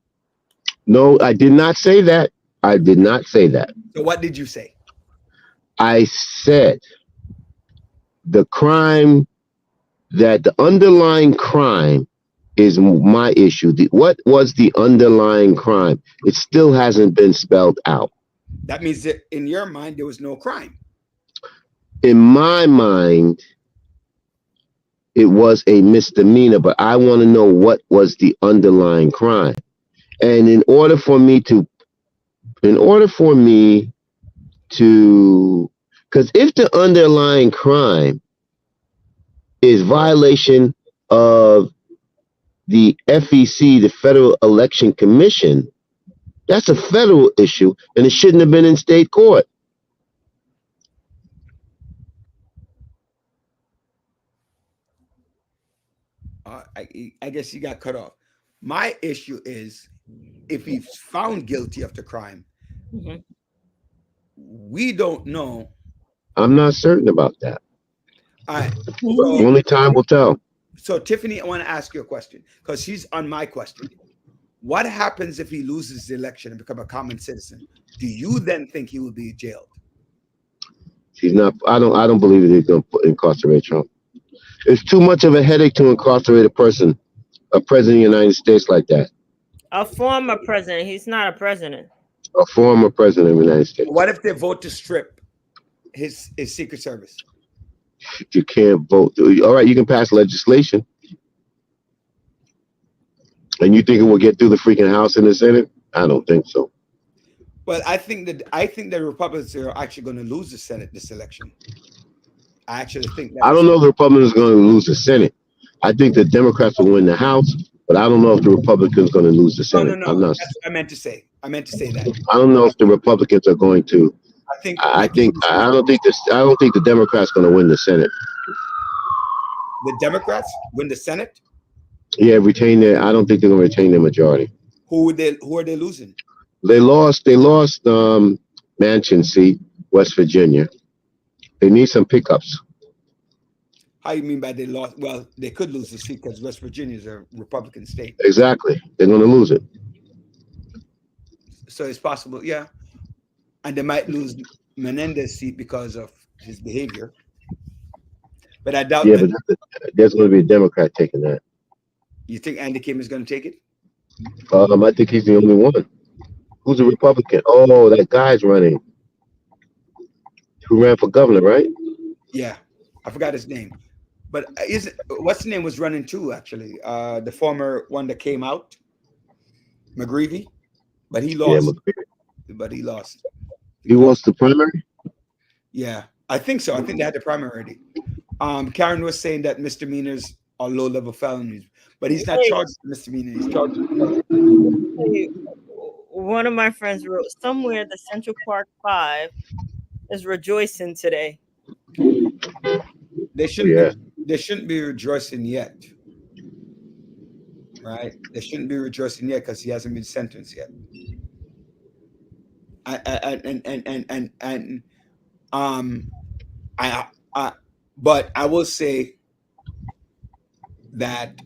Speaker 9: No, I did not say that. I did not say that.
Speaker 2: So what did you say?
Speaker 9: I said the crime, that the underlying crime is my issue. What was the underlying crime? It still hasn't been spelled out.
Speaker 2: That means that in your mind, there was no crime.
Speaker 9: In my mind, it was a misdemeanor, but I want to know what was the underlying crime. And in order for me to, because if the underlying crime is violation of the FEC, the Federal Election Commission, that's a federal issue, and it shouldn't have been in state court.
Speaker 2: I guess you got cut off. My issue is, if he's found guilty of the crime, we don't know.
Speaker 9: I'm not certain about that.
Speaker 2: All right.
Speaker 9: Only time will tell.
Speaker 2: So, Tiffany, I want to ask you a question because she's on my question. What happens if he loses the election and become a common citizen? Do you then think he will be jailed?
Speaker 9: He's not. I don't believe that he's going to incarcerate Trump. It's too much of a headache to incarcerate a president of the United States like that.
Speaker 3: A former president. He's not a president.
Speaker 9: A former president of the United States.
Speaker 2: What if they vote to strip his Secret Service?
Speaker 9: You can't vote. All right, you can pass legislation. And you think it will get through the freaking House and the Senate? I don't think so.
Speaker 2: Well, I think the Republicans are actually going to lose the Senate this election. I actually think that.
Speaker 9: I don't know if the Republicans are going to lose the Senate. I think the Democrats will win the House, but I don't know if the Republicans are going to lose the Senate.
Speaker 2: No.
Speaker 9: I'm not.
Speaker 2: That's what I meant to say. I meant to say that.
Speaker 9: I don't know if the Republicans are going to. I don't think the Democrats are going to win the Senate.
Speaker 2: The Democrats win the Senate?
Speaker 9: Yeah, retain their. I don't think they're going to retain their majority.
Speaker 2: Who are they losing?
Speaker 9: They lost Manchin seat, West Virginia. They need some pickups.
Speaker 2: How you mean by they lost? Well, they could lose the seat because West Virginia is a Republican state.
Speaker 9: Exactly. They're going to lose it.
Speaker 2: So it's possible, yeah. And they might lose Menendez's seat because of his behavior. But I doubt
Speaker 9: but there's going to be a Democrat taking that.
Speaker 2: You think Andy Kim is going to take it?
Speaker 9: I think he's the only one. Who's a Republican? Oh, that guy's running. Who ran for governor, right?
Speaker 2: Yeah, I forgot his name. But what's the name was running too, actually? The former one that came out, McGreevey. But he lost.
Speaker 9: Yeah,
Speaker 2: but he lost.
Speaker 9: He lost the primary?
Speaker 2: Yeah, I think so. I think they had the primary already. Karen was saying that misdemeanors are low-level felonies, but he's not charged with misdemeanors. He's charged with
Speaker 3: one of my friends wrote somewhere the Central Park 5 is rejoicing today.
Speaker 2: They shouldn't be rejoicing yet. Right? They shouldn't be rejoicing yet because he hasn't been sentenced yet. But I will say that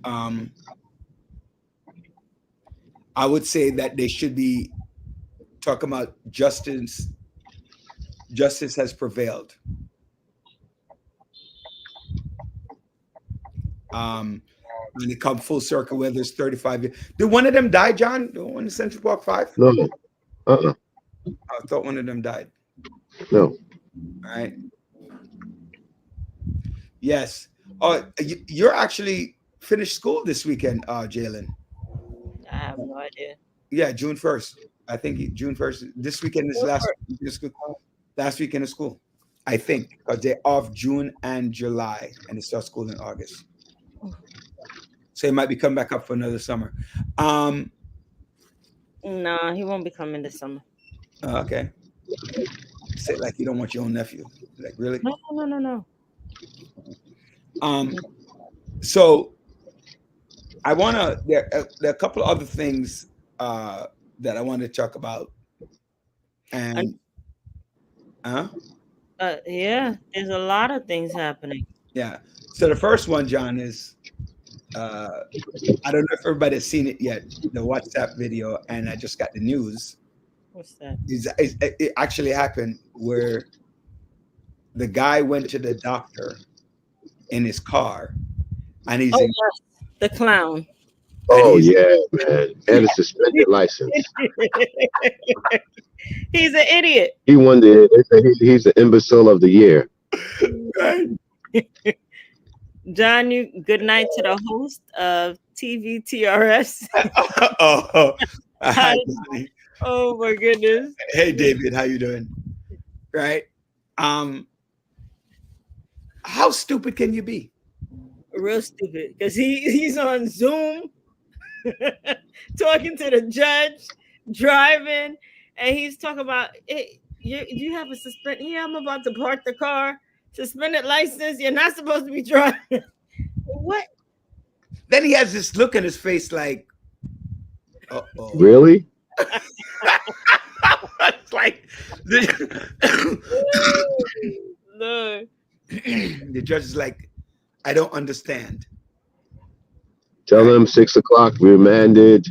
Speaker 2: I would say that they should be talking about justice. Justice has prevailed. When they come full circle, where there's 35 years. Did one of them die, John? The one in Central Park 5?
Speaker 9: No.
Speaker 2: I thought one of them died.
Speaker 9: No.
Speaker 2: All right. Yes. Oh, you're actually finished school this weekend, Jalen.
Speaker 3: I have no idea.
Speaker 2: Yeah, June 1st. I think June 1st. This weekend is last weekend of school. I think because they're off June and July, and they start school in August. So he might be coming back up for another summer.
Speaker 3: No, he won't be coming this summer.
Speaker 2: Okay. Say like you don't want your own nephew. Like really?
Speaker 3: No.
Speaker 2: So I want to. There are a couple of other things that I want to talk about. And
Speaker 3: yeah, there's a lot of things happening.
Speaker 2: Yeah. So the first one, John, is I don't know if everybody's seen it yet, the WhatsApp video, and I just got the news.
Speaker 3: What's that?
Speaker 2: It actually happened where the guy went to the doctor in his car, and he's
Speaker 3: the clown.
Speaker 9: Oh yeah, man, and a suspended license.
Speaker 3: He's an idiot.
Speaker 9: He won he's the imbecile of the year.
Speaker 3: John, good night to the host of TVTRS.
Speaker 2: Hi,
Speaker 3: oh my goodness.
Speaker 2: Hey David, how you doing? Right? How stupid can you be?
Speaker 3: Real stupid, because he's on Zoom talking to the judge, driving, and he's talking about you have a suspended. Yeah, I'm about to park the car. Suspended license. You're not supposed to be driving. What?
Speaker 2: Then he has this look in his face like, uh-oh.
Speaker 9: Really?
Speaker 2: It's like
Speaker 3: no.
Speaker 2: The judge is like, I don't understand.
Speaker 9: Tell him 6 o'clock remanded.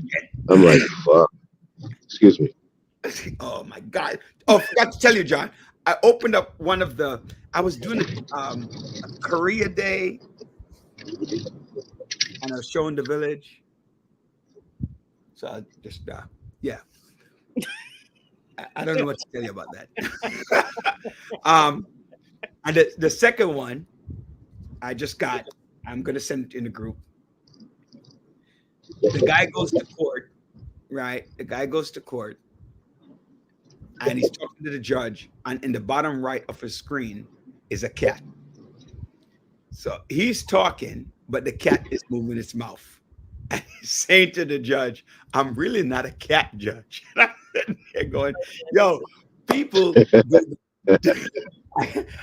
Speaker 9: I'm like, fuck. Excuse me.
Speaker 2: Oh my God. Oh, I forgot to tell you, John. I opened up I was doing a Korea Day, and I was showing the village. So I just, yeah. I don't know what to tell you about that. And the second one, I'm going to send it in the group. The guy goes to court, right? The guy goes to court and he's talking to the judge, and in the bottom right of his screen is a cat. So he's talking, but the cat is moving its mouth. And he's saying to the judge, I'm really not a cat, judge. And I'm sitting there going, yo, people.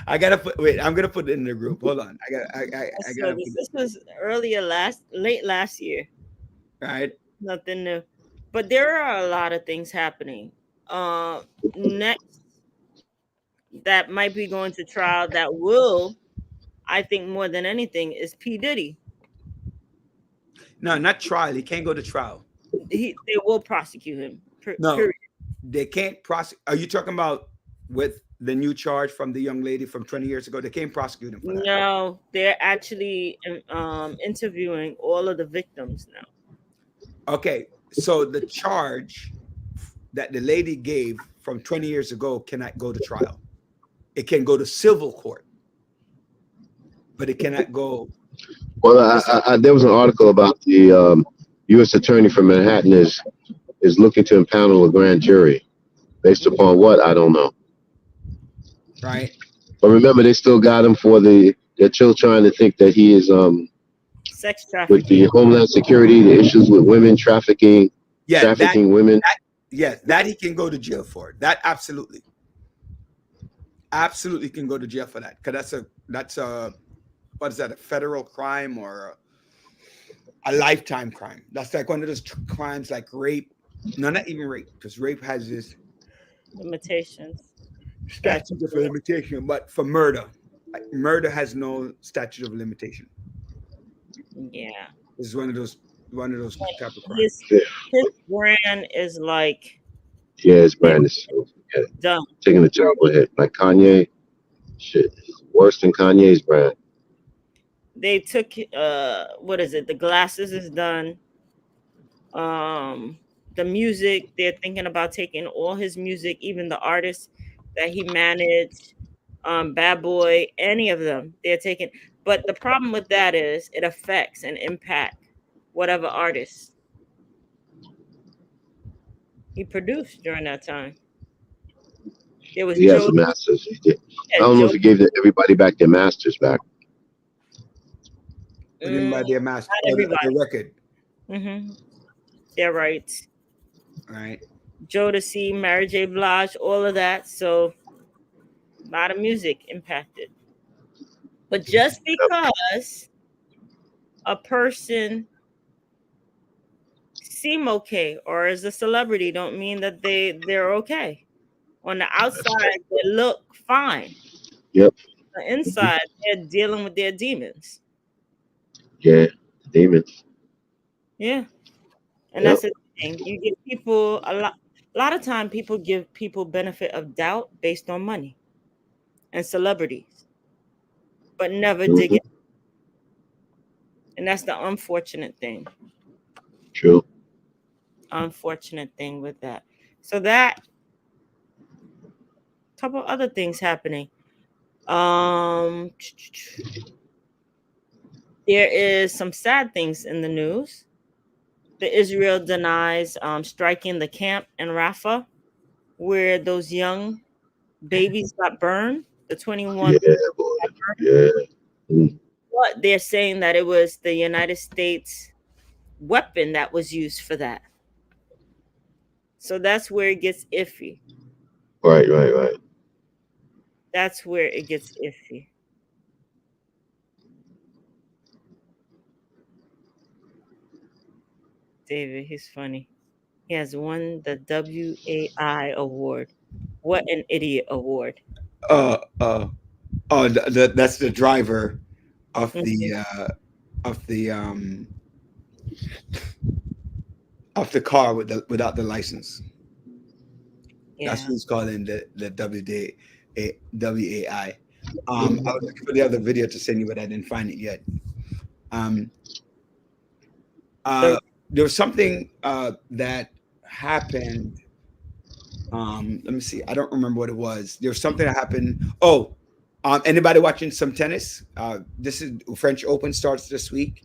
Speaker 2: I gotta wait. I'm gonna put it in the group. Hold on.
Speaker 3: This was late last year.
Speaker 2: Right.
Speaker 3: Nothing new. But there are a lot of things happening. Next that might be going to trial that will, I think more than anything, is P. Diddy.
Speaker 2: No, not trial. He can't go to trial.
Speaker 3: They will prosecute him.
Speaker 2: No,
Speaker 3: period.
Speaker 2: They can't prosecute. Are you talking about with the new charge from the young lady from 20 years ago? They can't prosecute him for that.
Speaker 3: No, they're actually interviewing all of the victims now.
Speaker 2: Okay, so the charge that the lady gave from 20 years ago cannot go to trial. It can go to civil court, but it cannot go.
Speaker 9: Well, there was an article about the U.S. Attorney from Manhattan is looking to impanel a grand jury. Based upon what? I don't know.
Speaker 2: Right.
Speaker 9: But remember, they still got him for they're still trying to think that he is
Speaker 3: sex trafficking.
Speaker 9: With the Homeland Security, the issues with women trafficking, women.
Speaker 2: That he can go to jail for. That absolutely can go to jail for that, because that's a what is that, a federal crime or a lifetime crime? That's like one of those crimes like rape. No, not even rape, because rape has this
Speaker 3: limitations.
Speaker 2: Statute of limitation, but for murder, murder has no statute of limitation.
Speaker 3: Yeah,
Speaker 2: this is one of those type of crimes.
Speaker 3: His brand is like
Speaker 9: his brand is
Speaker 3: done.
Speaker 9: Taking a terrible hit, like Kanye. Shit, worse than Kanye's brand.
Speaker 3: They took what is it? The glasses is done. The music, they're thinking about taking all his music, even the artists that he managed, Bad Boy, any of them, they're taking. But the problem with that is it affects and impact whatever artist he produced during that time. There was
Speaker 9: he has the masters. I don't know if he gave everybody back their masters back.
Speaker 2: Everybody their masters.
Speaker 3: Everybody.
Speaker 2: The record.
Speaker 3: Mm-hmm. They're right.
Speaker 2: Right.
Speaker 3: Jodeci, Mary J. Blige, all of that. So a lot of music impacted. But just because a person seem okay or is a celebrity don't mean that they're okay. On the outside, they look fine.
Speaker 9: Yep.
Speaker 3: On the inside, they're dealing with their demons.
Speaker 9: Yeah, demons.
Speaker 3: Yeah. And that's the thing. You give people a lot of time people give people benefit of doubt based on money and celebrities, but never dig in. And that's the unfortunate thing.
Speaker 9: True.
Speaker 3: Unfortunate thing with that. So that couple other things happening. There is some sad things in the news. The Israel denies striking the camp in Rafah, where those young babies got burned. The 21.
Speaker 9: Yeah, boy. Yeah.
Speaker 3: But they're saying that it was the United States weapon that was used for that. So that's where it gets iffy.
Speaker 9: Right.
Speaker 3: That's where it gets iffy. David, he's funny. He has won the WAI award. What an idiot award.
Speaker 2: That's the driver of the car without the license.
Speaker 3: Yeah.
Speaker 2: That's who's calling the WAI. I was looking for the other video to send you, but I didn't find it yet. There was something that happened Let me see. I don't remember what it was. There was something that happened. Oh, anybody watching some tennis? This is French Open starts this week.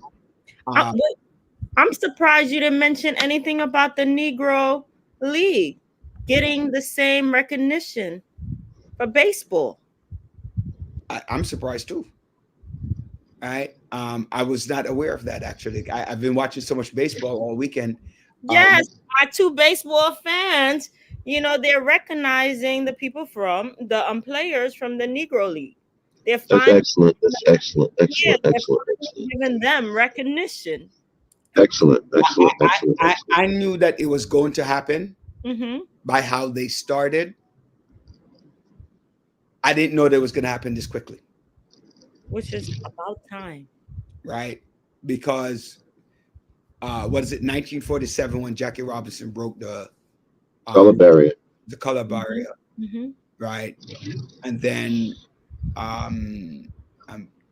Speaker 3: I'm surprised you didn't mention anything about the Negro League getting the same recognition for baseball.
Speaker 2: I'm surprised too. All right. I was not aware of that actually. I've been watching so much baseball all weekend.
Speaker 3: Yes, my two baseball fans, you know, they're recognizing the people from the players from the Negro League. They're
Speaker 9: That's excellent. That's excellent.
Speaker 3: yeah,
Speaker 9: Excellent. Excellent. Excellent.
Speaker 3: giving them recognition.
Speaker 9: Excellent. Excellent. Excellent.
Speaker 2: I knew that it was going to happen
Speaker 3: Mm-hmm.
Speaker 2: by how they started. I didn't know that it was going to happen this quickly.
Speaker 3: Which is about time.
Speaker 2: Right? Because what is it, 1947 when Jackie Robinson broke the
Speaker 9: Color barrier.
Speaker 2: The color barrier.
Speaker 3: Mm-hmm.
Speaker 2: Right? And then I'm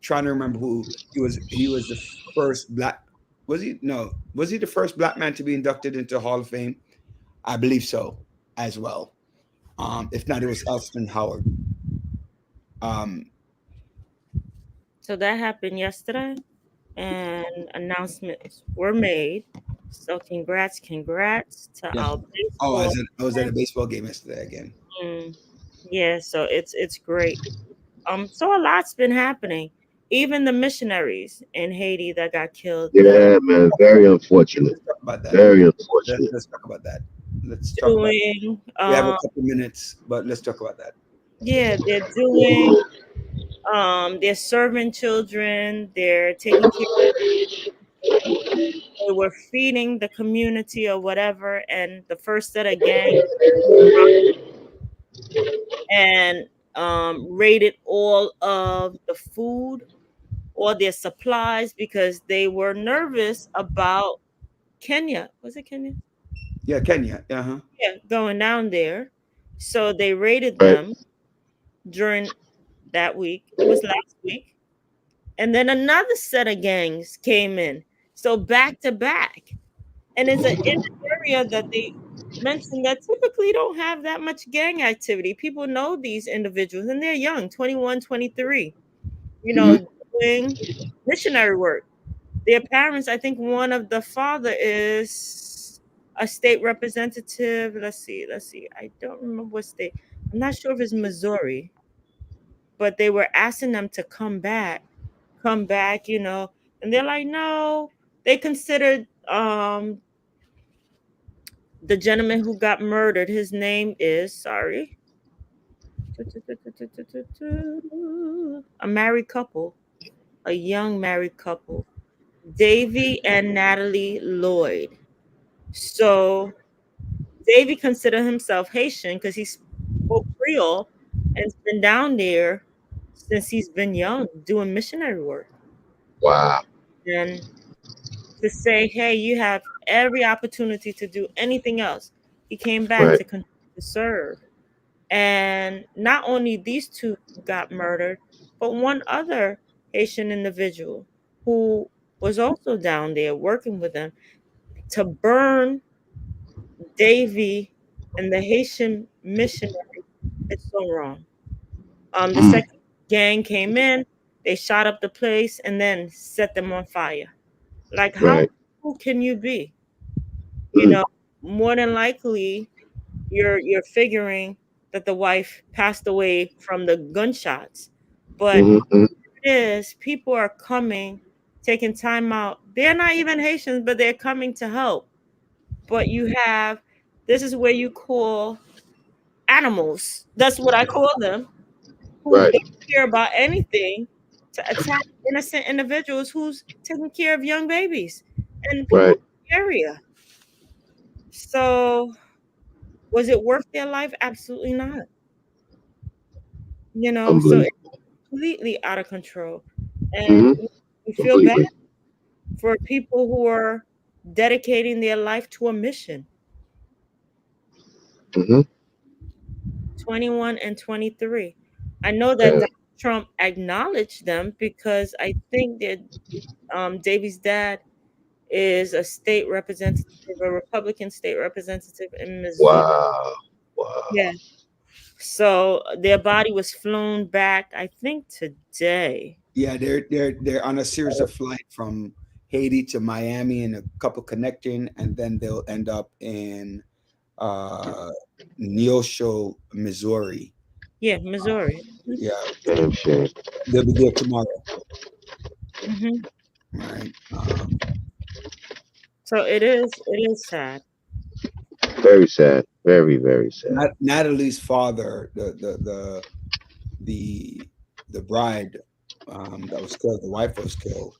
Speaker 2: trying to remember who he was. He was the first black. Was he? No. Was he the first black man to be inducted into Hall of Fame? I believe so as well. If not, it was Elston Howard.
Speaker 3: So that happened yesterday, and announcements were made. So congrats to our baseball.
Speaker 2: I was at a baseball game yesterday again.
Speaker 3: Yeah, so it's great. So a lot's been happening. Even the missionaries in Haiti that got killed.
Speaker 9: Yeah, man. Very unfortunate.
Speaker 2: Let's talk about that.
Speaker 9: Very unfortunate.
Speaker 2: Let's talk about that. Let's talk about that. We have a couple minutes, but let's talk about that.
Speaker 3: Yeah, they're doing. They're serving children. They're taking care. They were feeding the community or whatever, and the first set of gangs and raided all of the food or their supplies because they were nervous about Kenya. Was it Kenya?
Speaker 2: Yeah, Kenya. Uh-huh.
Speaker 3: Yeah, going down there. So they raided them during that week. It was last week. And then another set of gangs came in. So back to back. And it's in an area that they mentioned that typically don't have that much gang activity. People know these individuals and they're young, 21, 23, you know, doing missionary work. Their parents, I think one of the father is a state representative. Let's see. I don't remember what state. I'm not sure if it's Missouri, but they were asking them to come back, you know, and they're like, no. They considered the gentleman who got murdered. His name is a married couple, a young married couple, Davy and Natalie Lloyd. So Davy considered himself Haitian because he spoke Creole and has been down there since he's been young doing missionary work.
Speaker 9: Wow.
Speaker 3: And to say, hey, you have every opportunity to do anything else. He came back to continue to serve. And not only these two got murdered, but one other Haitian individual who was also down there working with them to burn Davy and the Haitian missionary. It's so wrong. The second gang came in, they shot up the place and then set them on fire. Like, how cool can you be? You know, more than likely, you're figuring that the wife passed away from the gunshots. But it is, people are coming, taking time out. They're not even Haitians, but they're coming to help. But you have, this is where you call animals. That's what I call them. Who don't care about anything to attack innocent individuals who's taking care of young babies and people in the area. So was it worth their life? Absolutely not. You know, so it's completely out of control. And we feel bad for people who are dedicating their life to a mission. 21 and 23. I know that Donald Trump acknowledged them because I think that Davy's dad is a state representative, a Republican state representative in Missouri.
Speaker 9: Wow.
Speaker 3: Yeah. So their body was flown back, I think, today.
Speaker 2: Yeah, they're on a series of flight from Haiti to Miami and a couple connecting, and then they'll end up in Neosho, Missouri.
Speaker 3: Yeah, Missouri.
Speaker 2: Yeah,
Speaker 9: Damn shame.
Speaker 2: they'll be there tomorrow.
Speaker 3: Hmm.
Speaker 2: Right.
Speaker 3: So it is sad.
Speaker 9: Very sad. Very, very sad.
Speaker 2: Natalie's father, the bride that was killed, the wife was killed,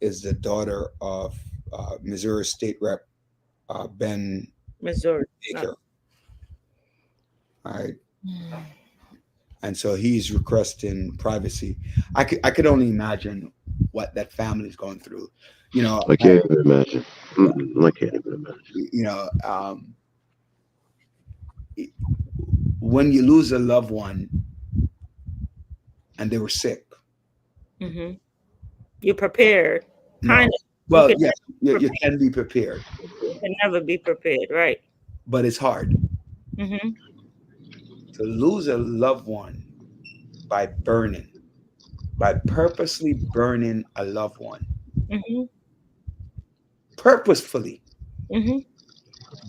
Speaker 2: is the daughter of Missouri State Rep Ben
Speaker 3: Missouri.
Speaker 2: Baker. All right. And so he's requesting privacy. I could only imagine what that family's going through. You know,
Speaker 9: I can't even imagine. I can't even imagine.
Speaker 2: You know, when you lose a loved one and they were sick.
Speaker 3: Hmm. You're prepared. Kind of.
Speaker 2: Well,
Speaker 3: You can
Speaker 2: yes, you can be prepared,
Speaker 3: You can never be prepared, right?
Speaker 2: but it's hard
Speaker 3: Hmm.
Speaker 2: to lose a loved one by purposely burning a loved one,
Speaker 3: Hmm.
Speaker 2: purposefully
Speaker 3: Hmm.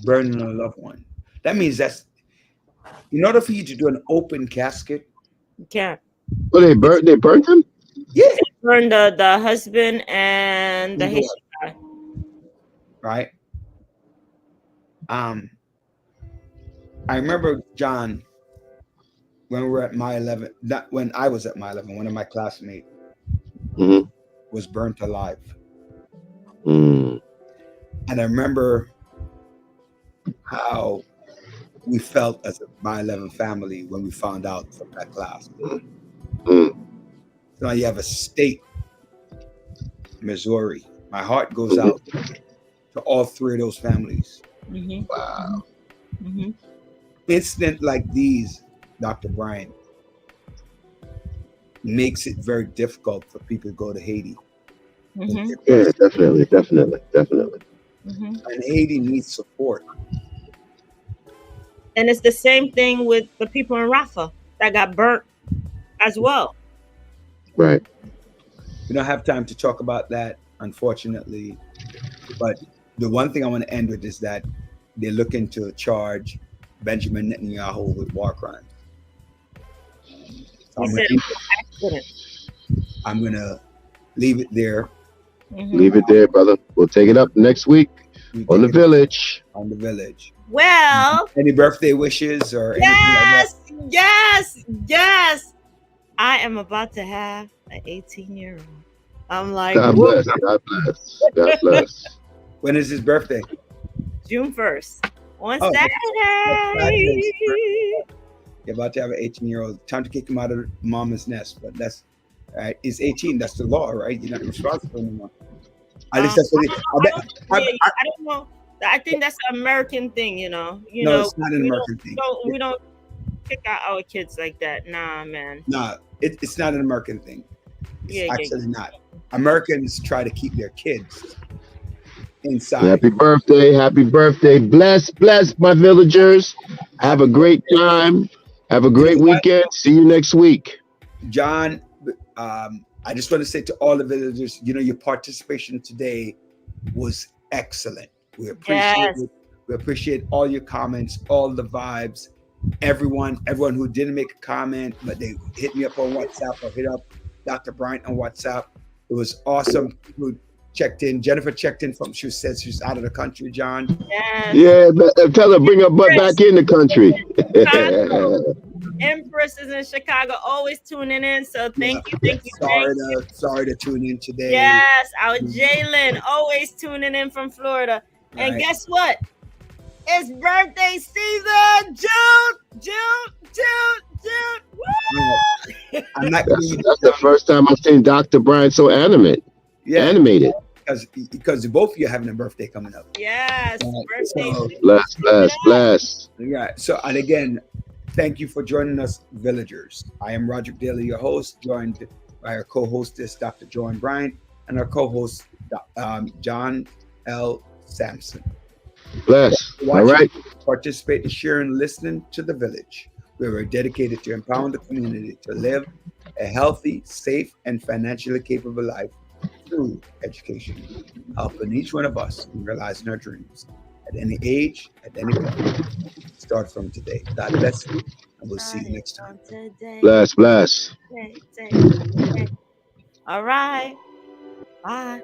Speaker 2: burning a loved one. That means that's in order for you to do an open casket.
Speaker 3: You can't.
Speaker 9: Well, they burnt him?
Speaker 2: Yeah,
Speaker 3: Burn the husband and the Haitian guy.
Speaker 2: right. I remember, John, when we were at my 11, not when I was at my 11, one of my classmates
Speaker 9: Mm-hmm.
Speaker 2: was burnt alive.
Speaker 9: Mm.
Speaker 2: And I remember how we felt as a my 11 family when we found out from that class.
Speaker 9: Mm.
Speaker 2: So now you have a state, Missouri. My heart goes out to all three of those families.
Speaker 3: Hmm.
Speaker 9: Wow.
Speaker 3: Hmm.
Speaker 2: Incident like these, Dr. Brian, makes it very difficult for people to go to Haiti.
Speaker 3: Hmm.
Speaker 9: Yeah, definitely.
Speaker 3: Hmm.
Speaker 2: And Haiti needs support.
Speaker 3: And it's the same thing with the people in Rafa that got burnt as well.
Speaker 9: Right.
Speaker 2: We don't have time to talk about that, unfortunately. But the one thing I want to end with is that they're looking to charge Benjamin Netanyahu with war crimes. So
Speaker 3: He said it was an accident.
Speaker 2: I'm gonna leave it there.
Speaker 3: Mhm.
Speaker 9: Leave it there, brother. We'll take it up next week
Speaker 2: We
Speaker 9: on the
Speaker 2: take it
Speaker 9: village.
Speaker 2: on the village.
Speaker 3: Well,
Speaker 2: Any birthday wishes or anything like that?
Speaker 3: yes. I am about to have an 18-year-old. I'm like,
Speaker 9: God
Speaker 3: woo,
Speaker 9: bless. God bless. God bless.
Speaker 2: When is his birthday?
Speaker 3: June 1st on
Speaker 2: Oh,
Speaker 3: Saturday.
Speaker 2: You're about to have an 18-year-old. Time to kick him out of mama's nest. But that's right. He's 18. That's the law, right? You're not responsible anymore. At least that's what
Speaker 3: I don't know. I think that's an American thing, you know.
Speaker 2: No, it's not an American thing.
Speaker 3: We don't kick out our kids like that. Nah, man.
Speaker 2: No, it's not an American thing. It's
Speaker 3: Yeah.
Speaker 2: actually not. Americans try to keep their kids inside.
Speaker 9: Happy birthday. Happy birthday. Bless my villagers. Have a great time. Have a great weekend. See you next week.
Speaker 2: John, I just want to say to all the villagers, your participation today was excellent. We appreciate it. We appreciate all your comments, all the vibes. Everyone who didn't make a comment, but they hit me up on WhatsApp or hit up Dr. Bryant on WhatsApp. It was awesome. Who checked in. Jennifer checked in she said she's out of the country, John.
Speaker 3: Yes.
Speaker 9: Yeah, tell her bring her butt back in the country.
Speaker 3: Empress is in Chicago, always tuning in. So thank you.
Speaker 2: Sorry to tune in today.
Speaker 3: Yes, our Jalen always tuning in from Florida. And
Speaker 2: Right.
Speaker 3: guess what? It's birthday season. June. Woo!
Speaker 2: I'm not
Speaker 9: That's the first time I've seen Dr. Brian so animated.
Speaker 2: Because both of you are having a birthday coming up.
Speaker 3: Yes, birthday.
Speaker 2: So,
Speaker 9: Bless.
Speaker 2: Yeah. So, and again, thank you for joining us, villagers. I am Roderick Daly, your host, joined by our co-hostess, Dr. Joan Bryant, and our co-host, John L. Sampson.
Speaker 9: Bless. All
Speaker 2: Watch,
Speaker 9: right.
Speaker 2: participate in sharing, listening to the village, where we're dedicated to empowering the community to live a healthy, safe, and financially capable life through education, helping each one of us in realizing our dreams at any age, at any point. Start from today. God bless you, and we'll see you next time.
Speaker 9: Bless. Bless.
Speaker 3: All right. Bye.